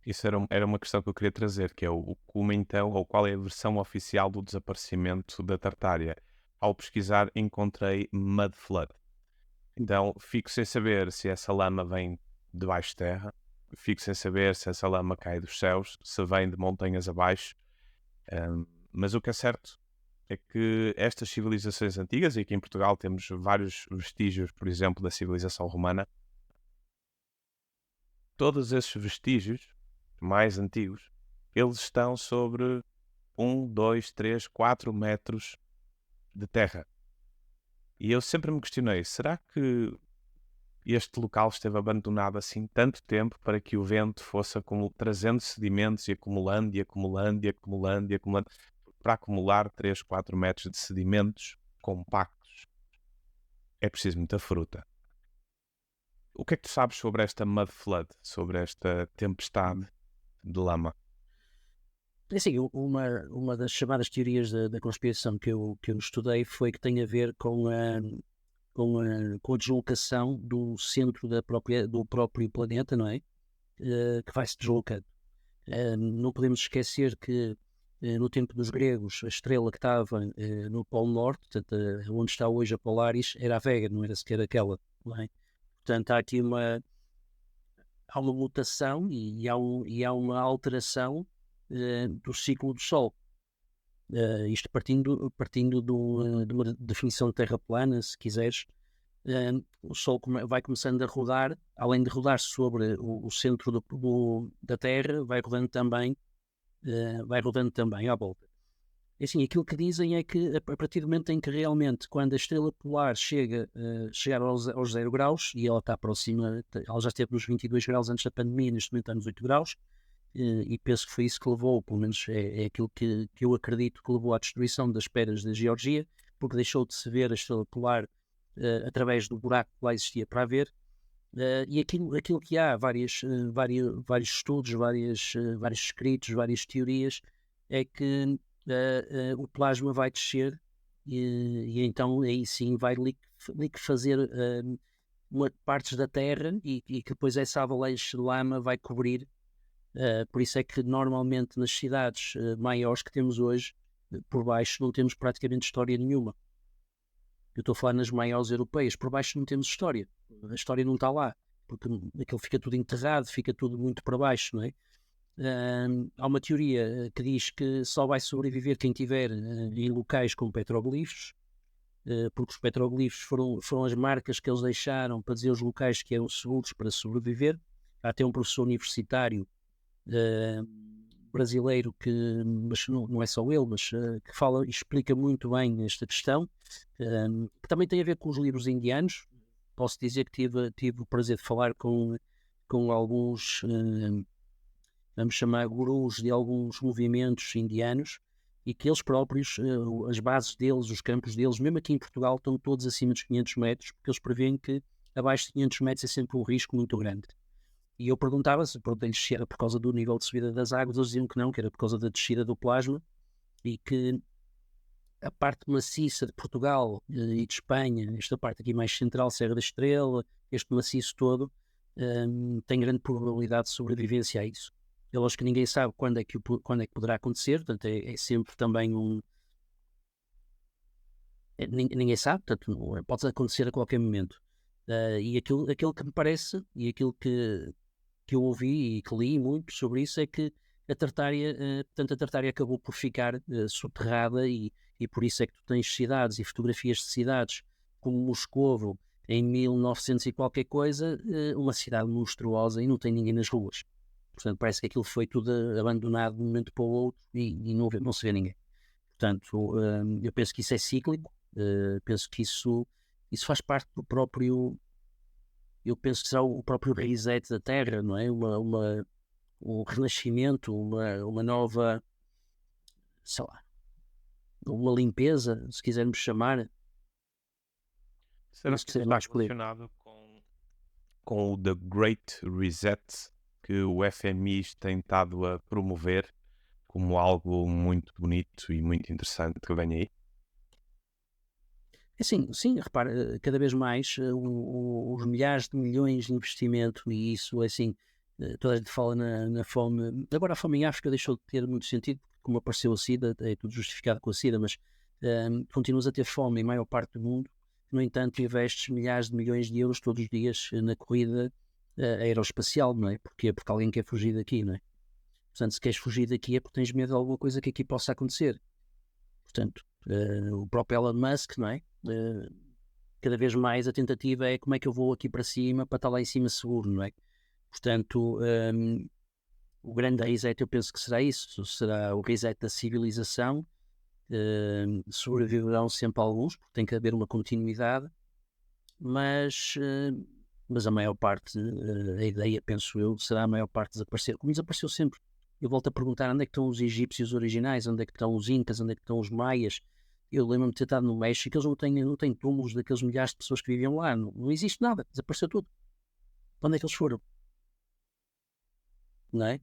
Isso era uma questão que eu queria trazer, que é como então, ou qual é a versão oficial do desaparecimento da Tartária. Ao pesquisar, encontrei Mud Flood. Então, fico sem saber se essa lama vem de baixo de terra, fico sem saber se essa lama cai dos céus, se vem de montanhas abaixo, mas o que é certo é que estas civilizações antigas, e aqui em Portugal temos vários vestígios, por exemplo, da civilização romana, todos esses vestígios mais antigos, eles estão sobre 1, 2, 3, 4 metros de terra. E eu sempre me questionei, será que este local esteve abandonado assim tanto tempo para que o vento fosse trazendo sedimentos e acumulando, para acumular 3, 4 metros de sedimentos compactos? É preciso muita fruta. O que é que tu sabes sobre esta mud flood, sobre esta tempestade de lama? Assim, uma das chamadas teorias da conspiração que eu estudei foi que tem a ver com a deslocação do centro do próprio planeta, não é? Que vai se deslocando. Não podemos esquecer que no tempo dos gregos a estrela que estava no Polo Norte, portanto, onde está hoje a Polaris, era a Vega, não era sequer aquela, não é? Portanto, há aqui uma mutação e há uma alteração do ciclo do Sol. Isto partindo de uma definição de terra plana, se quiseres, o Sol vai começando a rodar, além de rodar sobre o centro da Terra, vai rodando também à volta. assim, aquilo que dizem é que a partir do momento em que realmente, quando a estrela polar chegar aos 0 graus, e ela está próxima, ela já esteve nos 22 graus antes da pandemia, neste momento está nos 8 graus, e penso que foi isso que levou, pelo menos é aquilo que eu acredito que levou à destruição das pedras da Geórgia, porque deixou de se ver a estrela polar através do buraco que lá existia para haver. E aquilo que há, vários estudos, vários escritos, várias teorias, é que o plasma vai descer e então aí sim vai liquefazer partes da Terra e que depois essa avalanche de lama vai cobrir. Por isso é que normalmente nas cidades maiores que temos hoje, por baixo não temos praticamente história nenhuma. Eu estou a falar nas maiores europeias, por baixo não temos história. A história não está lá, porque aquilo fica tudo enterrado, fica tudo muito para baixo, não é? Há uma teoria que diz que só vai sobreviver quem estiver em locais com petroglifos, porque os petroglifos foram as marcas que eles deixaram para dizer os locais que eram seguros para sobreviver. Há até um professor universitário brasileiro mas não é só ele, mas que fala e explica muito bem esta questão, que também tem a ver com os livros indianos. Posso dizer que tive o prazer de falar com alguns, vamos chamar gurus de alguns movimentos indianos, e que eles próprios, as bases deles, os campos deles, mesmo aqui em Portugal, estão todos acima dos 500 metros, porque eles prevêem que abaixo de 500 metros é sempre um risco muito grande. E eu perguntava-lhes se era por causa do nível de subida das águas, eles diziam que não, que era por causa da descida do plasma, e que a parte maciça de Portugal e de Espanha, esta parte aqui mais central, Serra da Estrela, este maciço todo, tem grande probabilidade de sobrevivência a isso. É lógico que ninguém sabe quando é que poderá acontecer, portanto é sempre também ninguém sabe, portanto pode acontecer a qualquer momento. E aquilo que me parece, e aquilo que eu ouvi e que li muito sobre isso, é que a Tartária acabou por ficar soterrada e por isso é que tu tens cidades e fotografias de cidades como Moscovo em 1900 e qualquer coisa, uma cidade monstruosa e não tem ninguém nas ruas. Portanto, parece que aquilo foi tudo abandonado de um momento para o outro e não se vê ninguém. Portanto, eu penso que isso é cíclico, penso que isso faz parte do próprio. Eu penso que será o próprio reset da Terra, não é? Um renascimento, uma nova, sei lá, uma limpeza, se quisermos chamar. Será Penso que que isso seja está mais por aí. relacionado com o The Great Reset que o FMI tem estado a promover como algo muito bonito e muito interessante que vem aí? Sim, repara, cada vez mais os milhares de milhões de investimento, e isso, assim, toda a gente fala na fome. Agora, a fome em África deixou de ter muito sentido, como apareceu a SIDA, é tudo justificado com a SIDA, mas continuas a ter fome em maior parte do mundo. No entanto, investes milhares de milhões de euros todos os dias na corrida aeroespacial, não é? Porquê? Porque alguém quer fugir daqui, não é? Portanto, se queres fugir daqui é porque tens medo de alguma coisa que aqui possa acontecer. Portanto, o próprio Elon Musk, não é? Cada vez mais a tentativa é como é que eu vou aqui para cima para estar lá em cima seguro, não é? Portanto, o grande reset eu penso que será isso, será o reset da civilização. Sobreviverão sempre alguns, porque tem que haver uma continuidade, mas a maior parte, a ideia, penso eu, será a maior parte desaparecer, como desapareceu sempre. Eu volto a perguntar onde é que estão os egípcios originais, onde é que estão os incas, onde é que estão os maias. Eu lembro-me de ter estado no México, eles não têm túmulos daqueles milhares de pessoas que viviam lá, não existe nada, desapareceu tudo. Onde é que eles foram? Não é?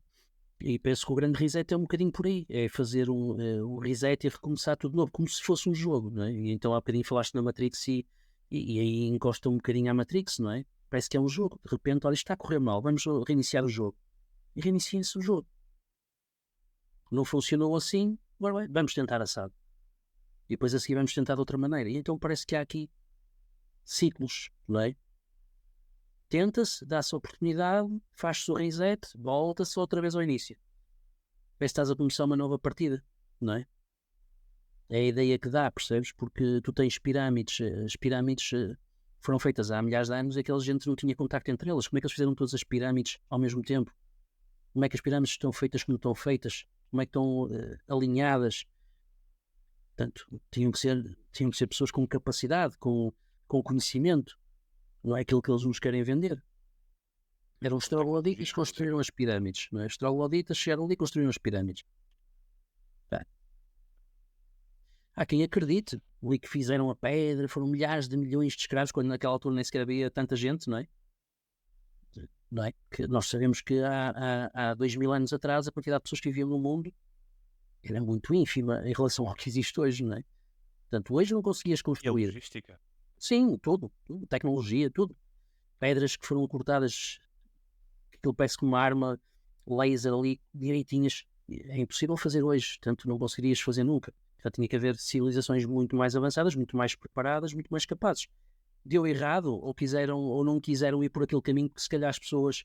E penso que o grande reset é um bocadinho por aí, é fazer um reset e recomeçar tudo de novo, como se fosse um jogo, não é? E então há bocadinho falaste na Matrix e aí encosta um bocadinho à Matrix, não é? Parece que é um jogo, de repente, olha, isto está a correr mal, vamos reiniciar o jogo. E reinicia-se o jogo. Não funcionou assim, agora vamos tentar assado. E depois a seguir vamos tentar de outra maneira. E então parece que há aqui ciclos, não é? Tenta-se, dá-se a oportunidade, faz-se o reset, volta-se outra vez ao início. Parece que estás a começar uma nova partida, não é? É a ideia que dá, percebes? Porque tu tens pirâmides, as pirâmides foram feitas há milhares de anos e aquela gente não tinha contacto entre elas. Como é que eles fizeram todas as pirâmides ao mesmo tempo? Como é que as pirâmides estão feitas como estão feitas? Como é que estão alinhadas? Portanto, tinham que ser pessoas com capacidade, com conhecimento. Não é aquilo que eles nos querem vender. Eram os trogloditas que construíram as pirâmides. Não é? Os trogloditas chegaram ali e construíram as pirâmides. Tá. Há quem acredite ali que fizeram a pedra, foram milhares de milhões de escravos, quando naquela altura nem sequer havia tanta gente, não é? Não é? Que nós sabemos que há 2000 anos atrás a quantidade de pessoas que viviam no mundo era muito ínfima em relação ao que existe hoje, não é? Portanto, hoje não conseguias E a construir. logística? Sim, tudo, tecnologia, tudo. Pedras que foram cortadas, que aquilo parece que uma arma laser ali, direitinhas. É impossível fazer hoje, tanto não conseguirias fazer nunca. Já tinha que haver civilizações muito mais avançadas, muito mais preparadas, muito mais capazes. Deu errado, ou quiseram ou não quiseram ir por aquele caminho que se calhar as pessoas,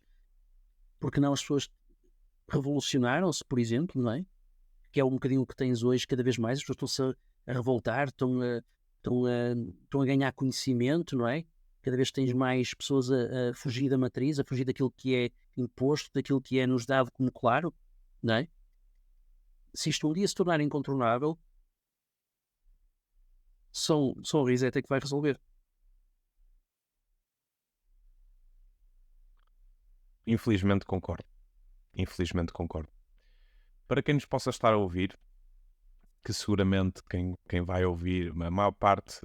porque não as pessoas revolucionaram-se, por exemplo, não é? Que é um bocadinho o que tens hoje, cada vez mais, as pessoas estão-se a revoltar, estão a ganhar conhecimento, não é? Cada vez tens mais pessoas a fugir da matriz, a fugir daquilo que é imposto, daquilo que é nos dado como claro, não é? Se isto um dia se tornar incontornável, só o reset é que vai resolver. Infelizmente concordo. Infelizmente concordo. Para quem nos possa estar a ouvir, que seguramente quem vai ouvir, a maior parte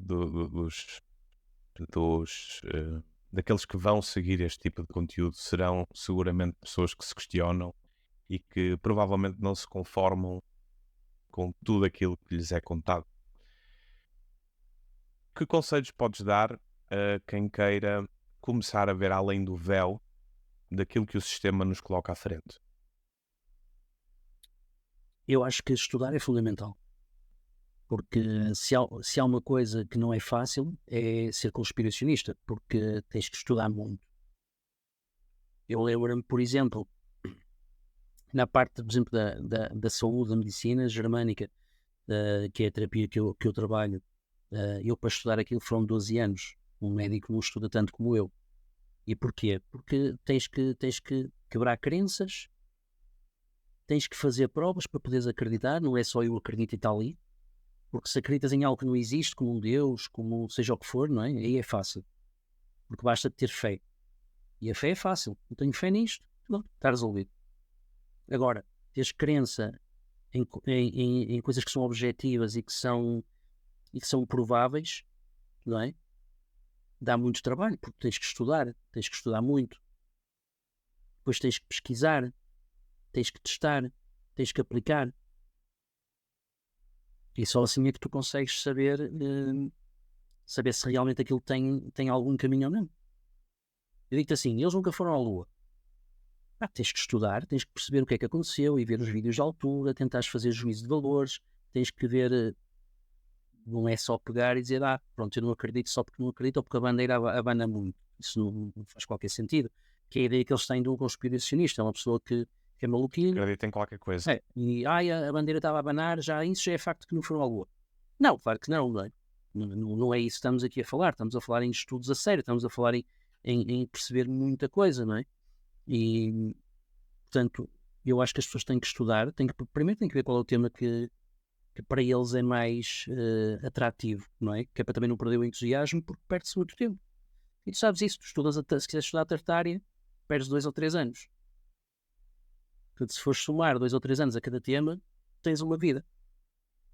daqueles que vão seguir este tipo de conteúdo serão seguramente pessoas que se questionam e que provavelmente não se conformam com tudo aquilo que lhes é contado. Que conselhos podes dar a quem queira começar a ver além do véu daquilo que o sistema nos coloca à frente? Eu acho que estudar é fundamental. Porque se há uma coisa que não é fácil, é ser conspiracionista, porque tens que estudar muito. Eu lembro-me, por exemplo, na parte, por exemplo, da saúde, da medicina germânica, que é a terapia que eu trabalho, eu para estudar aquilo foram 12 anos. Um médico não estuda tanto como eu. E porquê? Porque tens que quebrar crenças, tens que fazer provas para poderes acreditar, não é só eu acredito e está ali. Porque se acreditas em algo que não existe, como um Deus, como seja o que for, não é? Aí é fácil. Porque basta ter fé. E a fé é fácil. Eu tenho fé nisto, pronto, está resolvido. Agora, teres crença em coisas que são objetivas e que são prováveis, não é? Dá muito trabalho, porque tens que estudar muito. Depois tens que pesquisar, tens que testar, tens que aplicar. E só assim é que tu consegues saber se realmente aquilo tem algum caminho ou não. Eu digo-te assim, eles nunca foram à Lua. Tens que estudar, tens que perceber o que é que aconteceu e ver os vídeos de altura, tentares fazer juízo de valores, tens que ver, não é só pegar e dizer, pronto, eu não acredito só porque não acredito ou porque a bandeira abana muito. Isso não faz qualquer sentido. Que é a ideia que eles têm de um conspiracionista, é uma pessoa que é maluquinho. Acredita em qualquer coisa. E a bandeira estava a abanar, isso já é facto que não foram à Lua. Não, claro que não, não é? Não é isso que estamos aqui a falar, estamos a falar em estudos a sério, estamos a falar em perceber muita coisa, não é? E, portanto, eu acho que as pessoas têm que estudar, primeiro têm que ver qual é o tema que para eles é mais atrativo, não é? Que é para também não perder o entusiasmo, porque perde-se muito tempo. E tu sabes isso, tu estudas se quiseres estudar a Tartária, perdes 2 ou 3 anos. Portanto, se fores somar 2 ou 3 anos a cada tema, tens uma vida.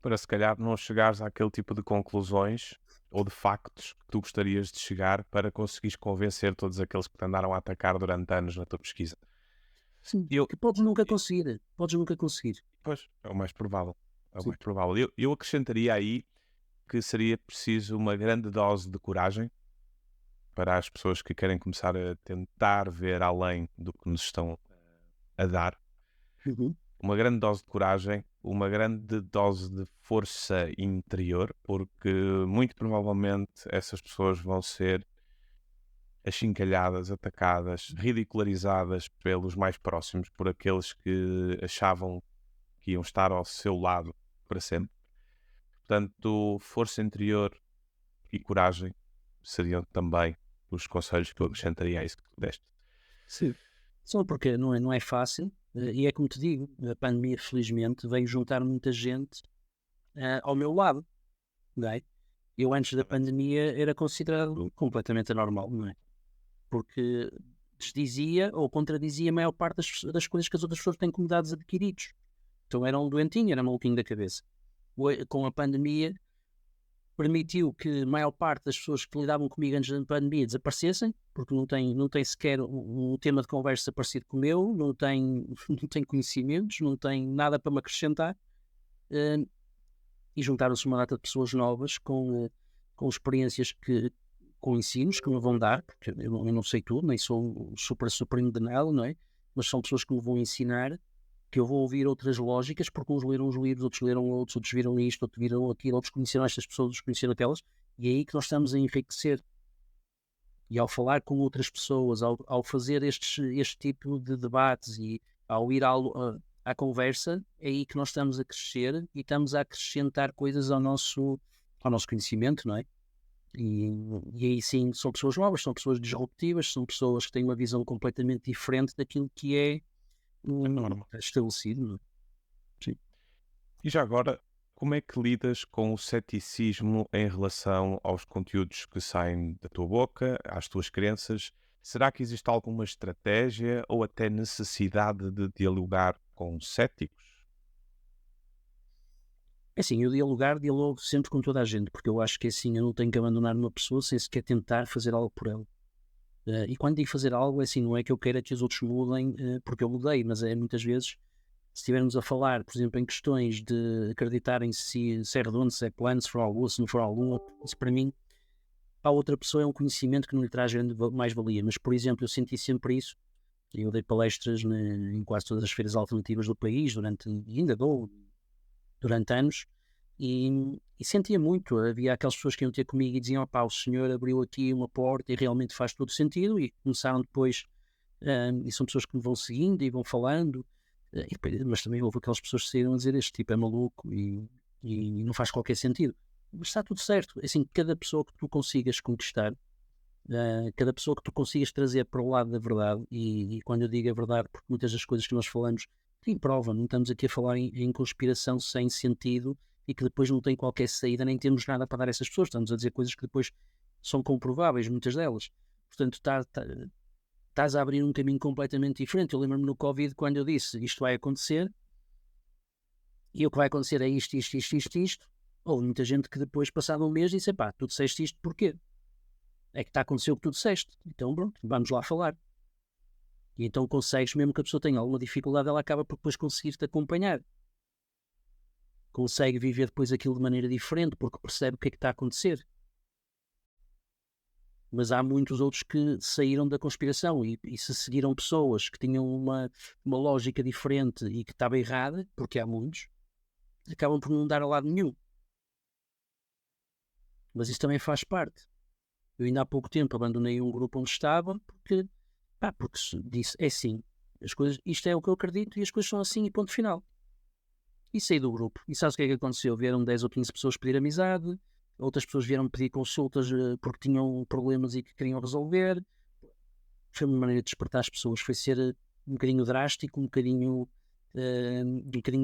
Para se calhar não chegares àquele tipo de conclusões ou de factos que tu gostarias de chegar para conseguires convencer todos aqueles que te andaram a atacar durante anos na tua pesquisa. Sim, que podes nunca conseguir. Pois, é o mais provável. Eu acrescentaria aí que seria preciso uma grande dose de coragem para as pessoas que querem começar a tentar ver além do que nos estão a dar. Uhum. Uma grande dose de coragem, uma grande dose de força interior, porque muito provavelmente essas pessoas vão ser achincalhadas, atacadas, ridicularizadas pelos mais próximos, por aqueles que achavam que iam estar ao seu lado para sempre. Portanto, força interior e coragem seriam também os conselhos que eu acrescentaria a isso que tu deste. Sim. Só porque não é fácil, e é como te digo, a pandemia felizmente veio juntar muita gente ao meu lado, não é? Eu antes da pandemia era considerado completamente anormal, não é? Porque desdizia ou contradizia a maior parte das coisas que as outras pessoas têm como dados adquiridos. Então era um doentinho, era maluquinho da cabeça. Com a pandemia, permitiu que a maior parte das pessoas que lidavam comigo antes da pandemia desaparecessem, porque não tem sequer um tema de conversa parecido com o meu, não tem, não tem conhecimentos, não tem nada para me acrescentar, e juntaram-se uma data de pessoas novas com experiências com ensinos que me vão dar, porque eu não sei tudo, nem sou super supremo de nada, não é? Mas são pessoas que me vão ensinar, que eu vou ouvir outras lógicas, porque uns leram uns livros, outros leram outros, outros viram isto, outros viram aquilo, outros conheceram estas pessoas, outros conheceram aquelas, e é aí que nós estamos a enriquecer. E ao falar com outras pessoas, ao fazer este tipo de debates e ao ir à conversa, é aí que nós estamos a crescer e estamos a acrescentar coisas ao nosso conhecimento, não é? E aí sim, são pessoas novas, são pessoas disruptivas, são pessoas que têm uma visão completamente diferente daquilo que é normal. estabelecido, não é? Sim. E já agora, como é que lidas com o ceticismo em relação aos conteúdos que saem da tua boca, às tuas crenças? Será que existe alguma estratégia ou até necessidade de dialogar com céticos? É assim, eu dialogo sempre com toda a gente, porque eu acho que assim, eu não tenho que abandonar uma pessoa sem sequer tentar fazer algo por ela. E quando digo fazer algo, é assim, não é que eu queira que os outros mudem, porque eu mudei, mas é muitas vezes, se estivermos a falar, por exemplo, em questões de acreditarem se é redondo, se é plano, se for alguma, se não for alguma, isso para mim, para a outra pessoa é um conhecimento que não lhe traz grande mais-valia. Mas, por exemplo, eu senti sempre isso. Eu dei palestras em quase todas as feiras alternativas do país, e ainda dou, durante anos, e sentia muito. Havia aquelas pessoas que iam ter comigo e diziam: "Opá, o senhor abriu aqui uma porta e realmente faz todo sentido", e começaram depois, e são pessoas que me vão seguindo e vão falando, mas também houve aquelas pessoas que saíram a dizer: "Este tipo é maluco e não faz qualquer sentido". Mas está tudo certo. Assim, cada pessoa que tu consigas conquistar, cada pessoa que tu consigas trazer para o lado da verdade, e quando eu digo a verdade, porque muitas das coisas que nós falamos têm prova, não estamos aqui a falar em conspiração sem sentido e que depois não tem qualquer saída, nem temos nada para dar a essas pessoas, estamos a dizer coisas que depois são comprováveis, muitas delas. Portanto, estás a abrir um caminho completamente diferente. Eu lembro-me no Covid, quando eu disse isto vai acontecer, e o que vai acontecer é isto, isto, isto, isto, isto. Houve muita gente que depois, passado um mês, disse: "Pá, tu disseste isto porquê? É que está a acontecer o que tu disseste. Então, pronto, vamos lá falar". E então consegues, mesmo que a pessoa tenha alguma dificuldade, ela acaba por depois conseguir-te acompanhar. Consegue viver depois aquilo de maneira diferente, porque percebe o que é que está a acontecer. Mas há muitos outros que saíram da conspiração e se seguiram pessoas que tinham uma lógica diferente e que estava errada, porque há muitos, acabam por não dar a lado nenhum. Mas isso também faz parte. Eu ainda há pouco tempo abandonei um grupo onde estava porque disse: "É assim, as coisas, isto é o que eu acredito e as coisas são assim e ponto final". E saí do grupo. E sabes o que é que aconteceu? Vieram 10 ou 15 pessoas pedir amizade, outras pessoas vieram pedir consultas porque tinham problemas e que queriam resolver. Foi uma maneira de despertar as pessoas, foi ser um bocadinho drástico, um bocadinho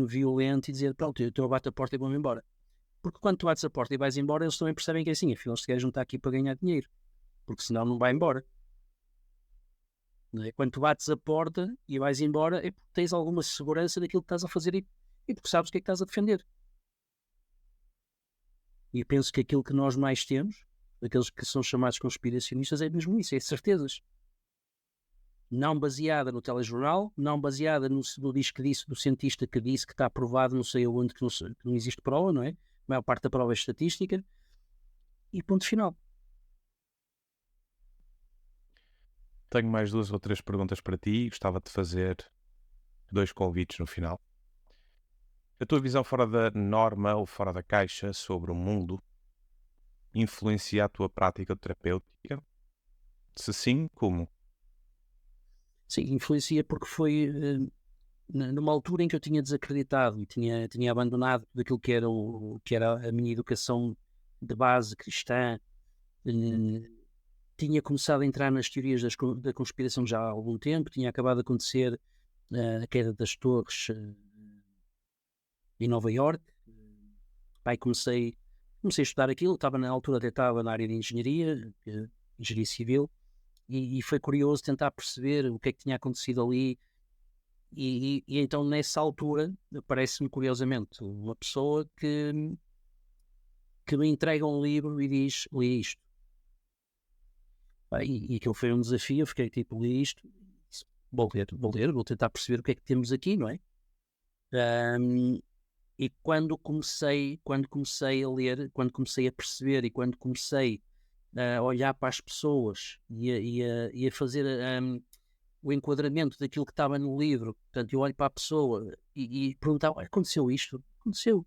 violento e dizer: "Pronto, eu bato a porta e vou-me embora". Porque quando tu bates a porta e vais embora, eles também percebem que é assim, afinal, este gajo não está aqui para ganhar dinheiro, porque senão não vai embora. Não é? Quando tu bates a porta e vais embora, é porque tens alguma segurança daquilo que estás a fazer e porque sabes o que é que estás a defender. E penso que aquilo que nós mais temos, aqueles que são chamados conspiracionistas, é mesmo isso, é certezas. Não baseada no telejornal, não baseada no diz que disse, do cientista que disse que está aprovado não sei aonde, que não existe prova, não é? A maior parte da prova é estatística. E ponto final. Tenho mais 2 ou 3 perguntas para ti e gostava de fazer 2 convites no final. A tua visão fora da norma ou fora da caixa sobre o mundo influencia a tua prática terapêutica? Se sim, como? Sim, influencia porque foi numa altura em que eu tinha desacreditado e tinha abandonado tudo aquilo que era a minha educação de base cristã. Tinha começado a entrar nas teorias da conspiração já há algum tempo, tinha acabado de acontecer a queda das torres em Nova Iorque. Pá, e comecei a estudar aquilo, estava na altura, até estava na área de engenharia, engenharia civil, e foi curioso tentar perceber o que é que tinha acontecido ali. E então, nessa altura, aparece-me curiosamente uma pessoa que me entrega um livro e diz: lê isto. Pá, e aquilo foi um desafio. Eu fiquei tipo: lê isto, vou tentar perceber o que é que temos aqui, não é? E quando comecei a ler, quando comecei a perceber e quando comecei a olhar para as pessoas e a fazer o enquadramento daquilo que estava no livro, portanto, eu olho para a pessoa e perguntava: aconteceu isto? Aconteceu.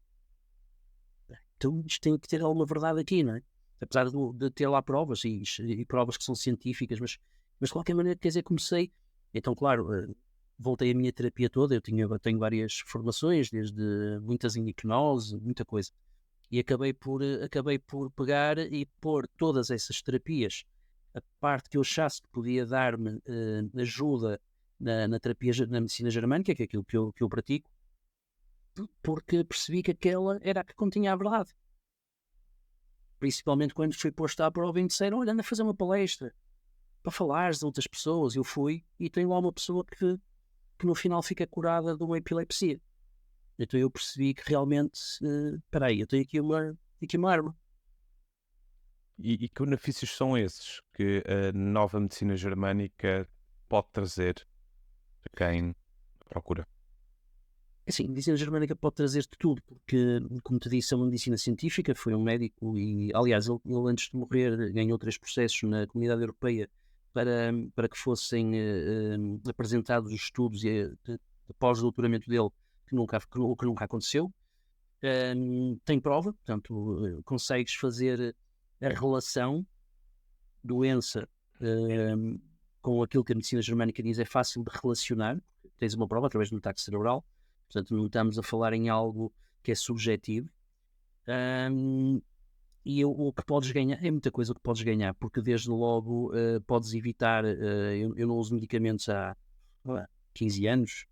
Então isto tem que ter alguma verdade aqui, não é? Apesar de ter lá provas e provas que são científicas, mas de qualquer maneira, quer dizer, comecei. Então, claro, voltei a minha terapia toda. Eu tenho várias formações, desde muitas em hipnose, muita coisa. E acabei por pegar e pôr todas essas terapias, a parte que eu achasse que podia dar-me ajuda na terapia, na medicina germânica, que é aquilo que eu pratico, porque percebi que aquela era a que continha a verdade. Principalmente quando fui posto à prova e me disseram: olha, anda a fazer uma palestra para falares de outras pessoas. Eu fui e tenho lá uma pessoa que no final fica curada de uma epilepsia. Então eu percebi que realmente, espera aí, eu tenho aqui uma arma. E que benefícios são esses que a nova medicina germânica pode trazer a quem procura? Assim, a medicina germânica pode trazer-te tudo, porque, como te disse, é uma medicina científica. Foi um médico e, aliás, ele antes de morrer ganhou 3 processos na Comunidade Europeia para que fossem apresentados os estudos de pós-doutoramento dele, que nunca aconteceu. Tem prova, portanto, consegues fazer a relação doença com aquilo que a medicina germânica diz, é fácil de relacionar. Tens uma prova através do ataque cerebral, portanto não estamos a falar em algo que é subjetivo. E o que podes ganhar, é muita coisa o que podes ganhar, porque desde logo podes evitar, eu não uso medicamentos há 15 anos,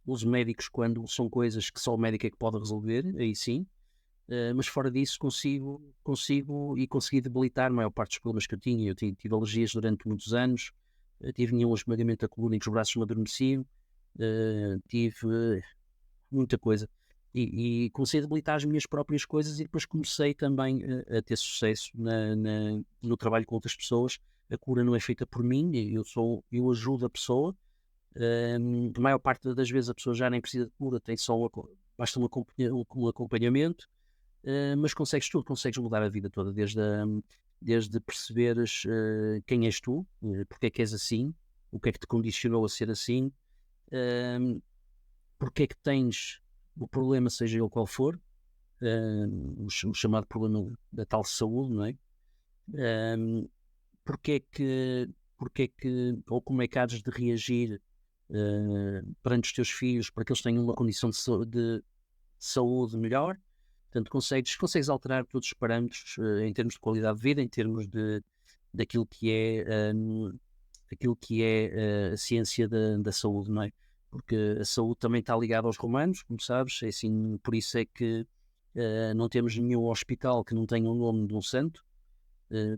uso médicos quando são coisas que só o médico é que pode resolver, aí sim. Mas fora disso consegui debilitar a maior parte dos problemas que eu tinha. Eu tive alergias durante muitos anos, tive nenhum esmagamento da coluna e que os braços me adormeciam, tive muita coisa. E comecei a debilitar as minhas próprias coisas e depois comecei também a ter sucesso no trabalho com outras pessoas. A cura não é feita por mim, eu ajudo a pessoa. A maior parte das vezes a pessoa já nem precisa de cura, basta um acompanhamento. Mas consegues tudo, consegues mudar a vida toda, desde perceberes quem és tu, porque é que és assim, o que é que te condicionou a ser assim, porque é que tens o problema, seja ele qual for, o chamado problema da tal saúde, não é? Porque é que, ou como é que hás de reagir perante os teus filhos para que eles tenham uma condição de saúde melhor. Portanto, consegues alterar todos os parâmetros em termos de qualidade de vida, em termos daquilo que é a ciência da saúde, não é? Porque a saúde também está ligada aos romanos, como sabes, é assim, por isso é que não temos nenhum hospital que não tenha o nome de um santo,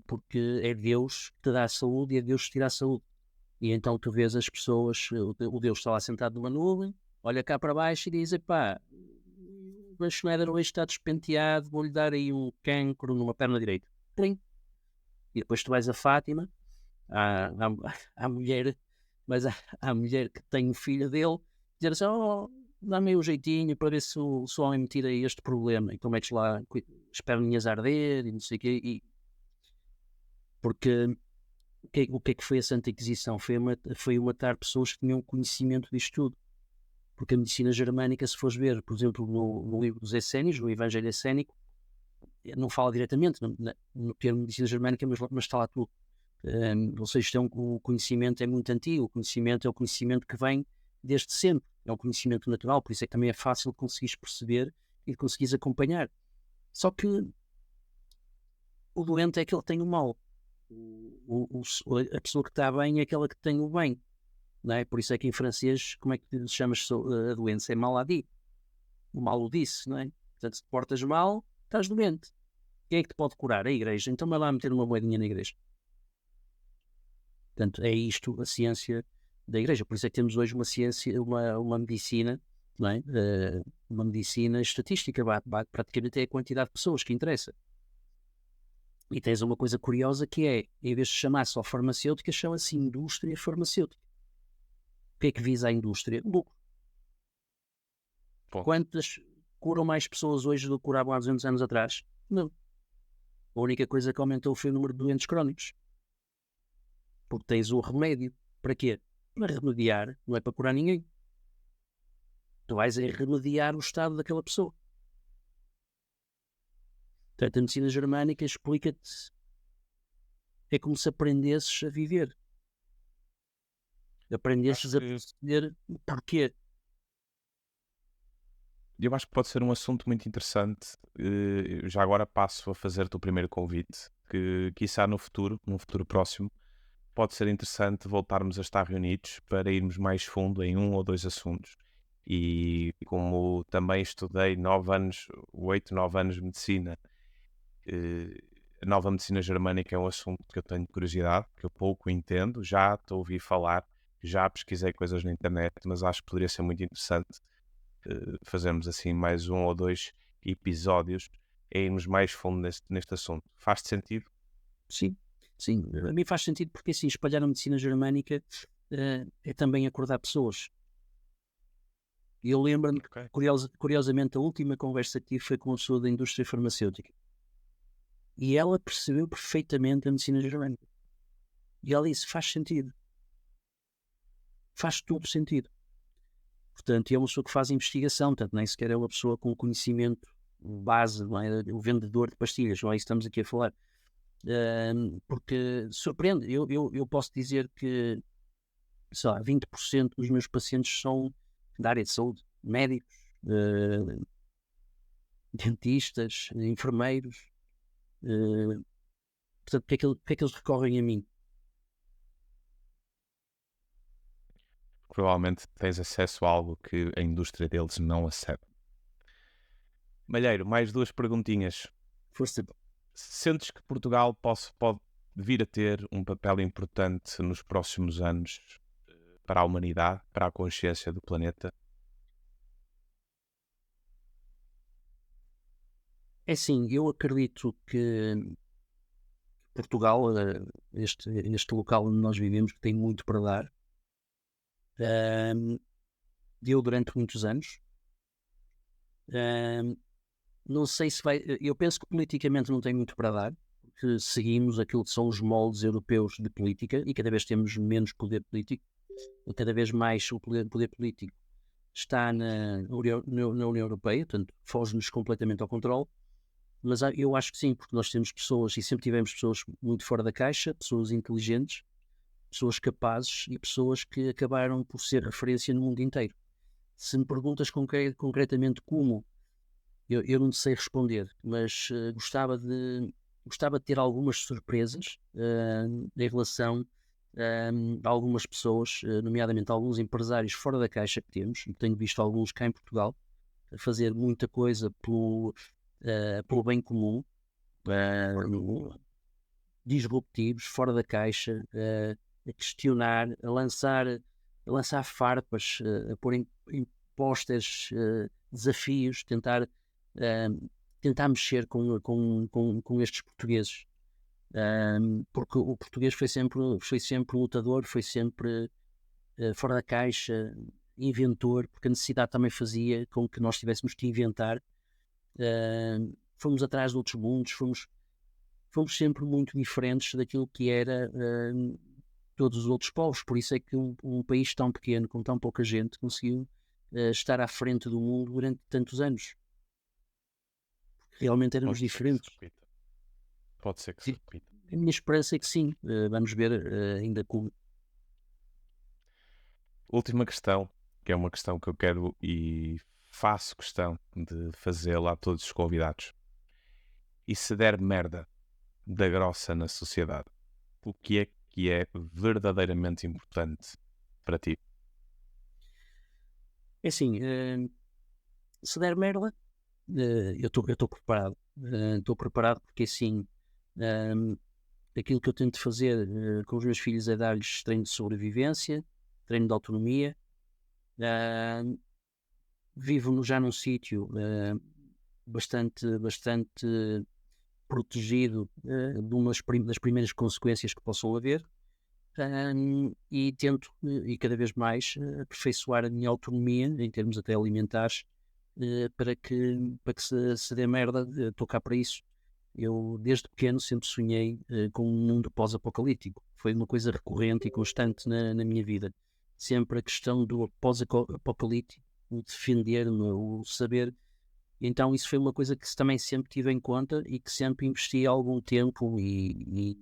porque é Deus que te dá a saúde e é Deus que te tira a saúde. E então tu vês as pessoas, o Deus está lá sentado numa nuvem, olha cá para baixo e diz: epá, o Schneider hoje está despenteado, vou-lhe dar aí um cancro numa perna direita. Plim. E depois tu vais a Fátima, à mulher, mas à mulher que tem o filho dele, dizer assim: oh, dá-me aí um jeitinho para ver se o homem me tira este problema. Então metes lá as perninhas a arder e não sei o quê. Porque o que é que foi a Santa Inquisição? Foi matar pessoas que tinham conhecimento disto tudo. Porque a medicina germânica, se fores ver, por exemplo, no livro dos Essénios, no Evangelho Essénico, não fala diretamente no termo medicina germânica, mas está lá tudo. Ou seja, o conhecimento é muito antigo, o conhecimento é o conhecimento que vem desde sempre, é um conhecimento natural, por isso é que também é fácil de conseguires perceber e de conseguires acompanhar. Só que o doente é aquele que tem o mal, a pessoa que está bem é aquela que tem o bem. Não é? Por isso é que em francês, como é que se chama a doença? É maladie. o mal o disse, não é? Portanto, se te portas mal, estás doente. Quem é que te pode curar? A igreja. Então vai lá meter uma moedinha na igreja. Portanto, é isto a ciência da igreja. Por isso é que temos hoje uma ciência, uma medicina, não é? Uma medicina estatística, praticamente é a quantidade de pessoas que interessa. E tens uma coisa curiosa que é, em vez de chamar só farmacêutica, chama-se indústria farmacêutica. O que é que visa a indústria? Lucro. Ponto. Quantas curam mais pessoas hoje do que curavam há 200 anos atrás? Não. A única coisa que aumentou foi o número de doentes crónicos. Porque tens o remédio. Para quê? Para remediar, não é para curar ninguém. Tu vais a remediar o estado daquela pessoa. Portanto, a medicina germânica explica-te. É como se aprendesses a viver. Aprendesses a perceber o porquê. Eu acho que pode ser um assunto muito interessante. Já agora passo a fazer-te o primeiro convite, que quiçá num futuro próximo, pode ser interessante voltarmos a estar reunidos para irmos mais fundo em um ou dois assuntos. E como também estudei 8, 9 anos de medicina, a nova medicina germânica é um assunto que eu tenho curiosidade, que eu pouco entendo, já te ouvi falar, já pesquisei coisas na internet, mas acho que poderia ser muito interessante fazermos assim mais um ou dois episódios e irmos mais fundo neste assunto. Faz-te sentido? Sim, sim. A mim faz sentido porque assim, espalhar a medicina germânica é também acordar pessoas. E eu lembro-me, Okay. curiosamente, a última conversa que tive foi com uma pessoa da indústria farmacêutica. E ela percebeu perfeitamente a medicina germânica. E ela disse, faz sentido. Faz todo sentido. Portanto, é uma pessoa que faz investigação, portanto, nem sequer é uma pessoa com conhecimento base, não é? O vendedor de pastilhas, não é isso que estamos aqui a falar. Porque surpreende, eu posso dizer que, sei lá, 20% dos meus pacientes são da área de saúde, médicos, dentistas, enfermeiros. Portanto, porque é que eles recorrem a mim? Provavelmente tens acesso a algo que a indústria deles não acebe. Malheiro, mais duas perguntinhas. Força. Sentes que Portugal pode vir a ter um papel importante nos próximos anos para a humanidade, para a consciência do planeta? É assim, eu acredito que Portugal, este local onde nós vivemos, que tem muito para dar, deu durante muitos anos. Não sei se vai. Eu penso que politicamente não tem muito para dar, porque seguimos aquilo que são os moldes europeus de política e cada vez temos menos poder político, cada vez mais o poder político está na União Europeia, portanto, foge-nos completamente ao controle. Mas eu acho que sim, porque nós temos pessoas e sempre tivemos pessoas muito fora da caixa, pessoas inteligentes, pessoas capazes e pessoas que acabaram por ser referência no mundo inteiro. Se me perguntas concretamente como, eu não sei responder, mas gostava de ter algumas surpresas em relação a algumas pessoas, nomeadamente alguns empresários fora da caixa que temos, e tenho visto alguns cá em Portugal, a fazer muita coisa pelo bem comum, disruptivos, fora da caixa, a questionar, a lançar farpas, a pôr em posters desafios, tentar mexer com estes portugueses. Porque o português foi sempre lutador, foi sempre fora da caixa, inventor, porque a necessidade também fazia com que nós tivéssemos que inventar. Fomos atrás de outros mundos, fomos sempre muito diferentes daquilo que era todos os outros povos. Por isso é que um país tão pequeno, com tão pouca gente, conseguiu estar à frente do mundo durante tantos anos. Realmente éramos diferentes. Pode ser que se repita. A minha esperança é que sim. Vamos ver ainda como. Última questão, que é uma questão que eu quero e faço questão de fazê-la a todos os convidados. E se der merda da grossa na sociedade, o que é verdadeiramente importante para ti? É assim, Se der merda, eu estou preparado. Estou preparado porque assim, ehm, aquilo que eu tento fazer com os meus filhos é dar-lhes treino de sobrevivência, treino de autonomia. Vivo já num sítio bastante protegido de das primeiras consequências que possam haver. E tento, e cada vez mais, aperfeiçoar a minha autonomia, em termos até alimentares, para que se der merda, estou cá para isso. Eu, desde pequeno, sempre sonhei com um mundo pós-apocalíptico. Foi uma coisa recorrente e constante na minha vida. Sempre a questão do pós-apocalíptico, o defender-me, o saber. Então, isso foi uma coisa que também sempre tive em conta e que sempre investi algum tempo e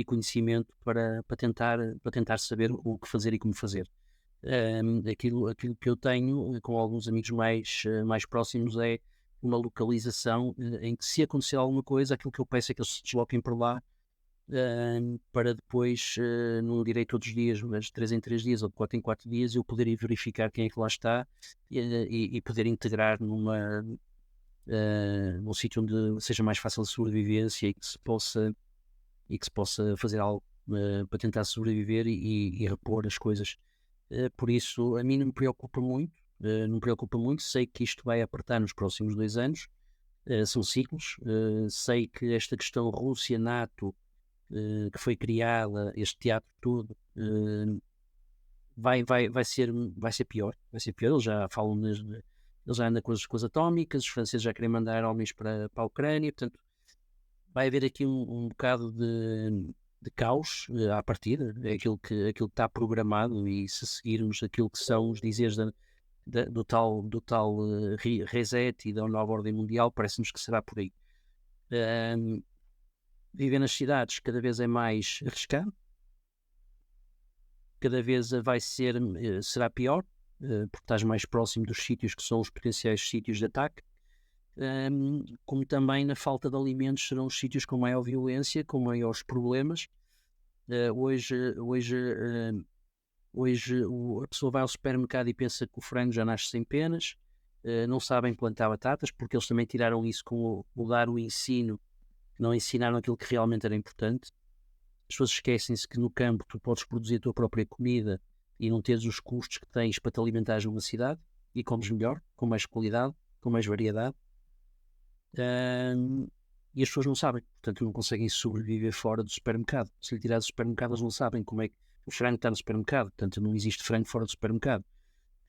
conhecimento para tentar saber o que fazer e como fazer. Aquilo que eu tenho com alguns amigos mais próximos é uma localização em que, se acontecer alguma coisa, aquilo que eu peço é que eles se desloquem por lá, para depois, não direi todos os dias, mas de 3 em 3 dias ou de 4 em 4 dias, eu poder ir verificar quem é que lá está e poder integrar num sítio onde seja mais fácil a sobrevivência e que se possa fazer algo para tentar sobreviver e repor as coisas. Por isso, a mim não me preocupa muito, sei que isto vai apertar nos próximos 2 anos, são ciclos, sei que esta questão Rússia-NATO, que foi criada, este teatro todo, vai ser pior, eles já falam eles já andam com as atómicas, os franceses já querem mandar homens para a Ucrânia, portanto, vai haver aqui um bocado de caos à partida, é aquilo que está programado, e se seguirmos aquilo que são os dizeres do tal reset e da nova ordem mundial, parece-nos que será por aí. Viver nas cidades cada vez é mais arriscado, cada vez será pior, porque estás mais próximo dos sítios que são os potenciais sítios de ataque. Como também na falta de alimentos serão os sítios com maior violência, com maiores problemas. Hoje a pessoa vai ao supermercado e pensa que o frango já nasce sem penas, não sabem plantar batatas, porque eles também tiraram isso com mudar o ensino, não ensinaram aquilo que realmente era importante. As pessoas esquecem-se que no campo tu podes produzir a tua própria comida e não teres os custos que tens para te alimentares numa cidade, e comes melhor, com mais qualidade, com mais variedade. E as pessoas não sabem, portanto não conseguem sobreviver fora do supermercado. Se lhe tirares do supermercado, eles não sabem como é que o frango está no supermercado, portanto não existe frango fora do supermercado.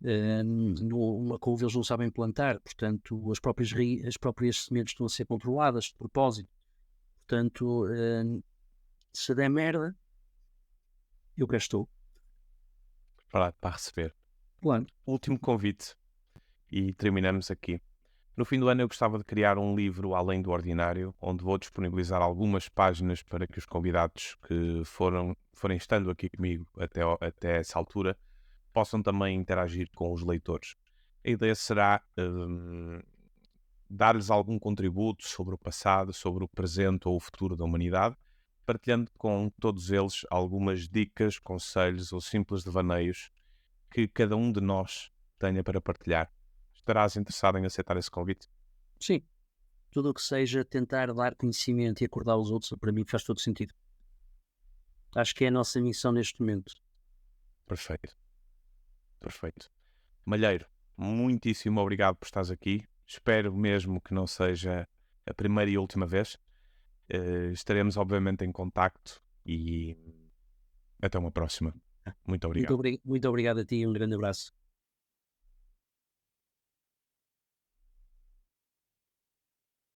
Uma couve eles não sabem plantar, portanto as próprias sementes estão a ser controladas de propósito. Portanto, se der merda, eu cá estou. Preparado para receber. Claro. Último convite e terminamos aqui. No fim do ano eu gostava de criar um livro além do ordinário, onde vou disponibilizar algumas páginas para que os convidados que forem estando aqui comigo até essa altura possam também interagir com os leitores. A ideia será dar-lhes algum contributo sobre o passado, sobre o presente ou o futuro da humanidade, partilhando com todos eles algumas dicas, conselhos ou simples devaneios que cada um de nós tenha para partilhar. Estarás interessado em aceitar esse convite? Sim. Tudo o que seja tentar dar conhecimento e acordar os outros, para mim faz todo sentido. Acho que é a nossa missão neste momento. Perfeito. Malheiro, muitíssimo obrigado por estares aqui. Espero mesmo que não seja a primeira e última vez. Estaremos obviamente em contacto e até uma próxima. Muito obrigado. Muito obrigado a ti e um grande abraço.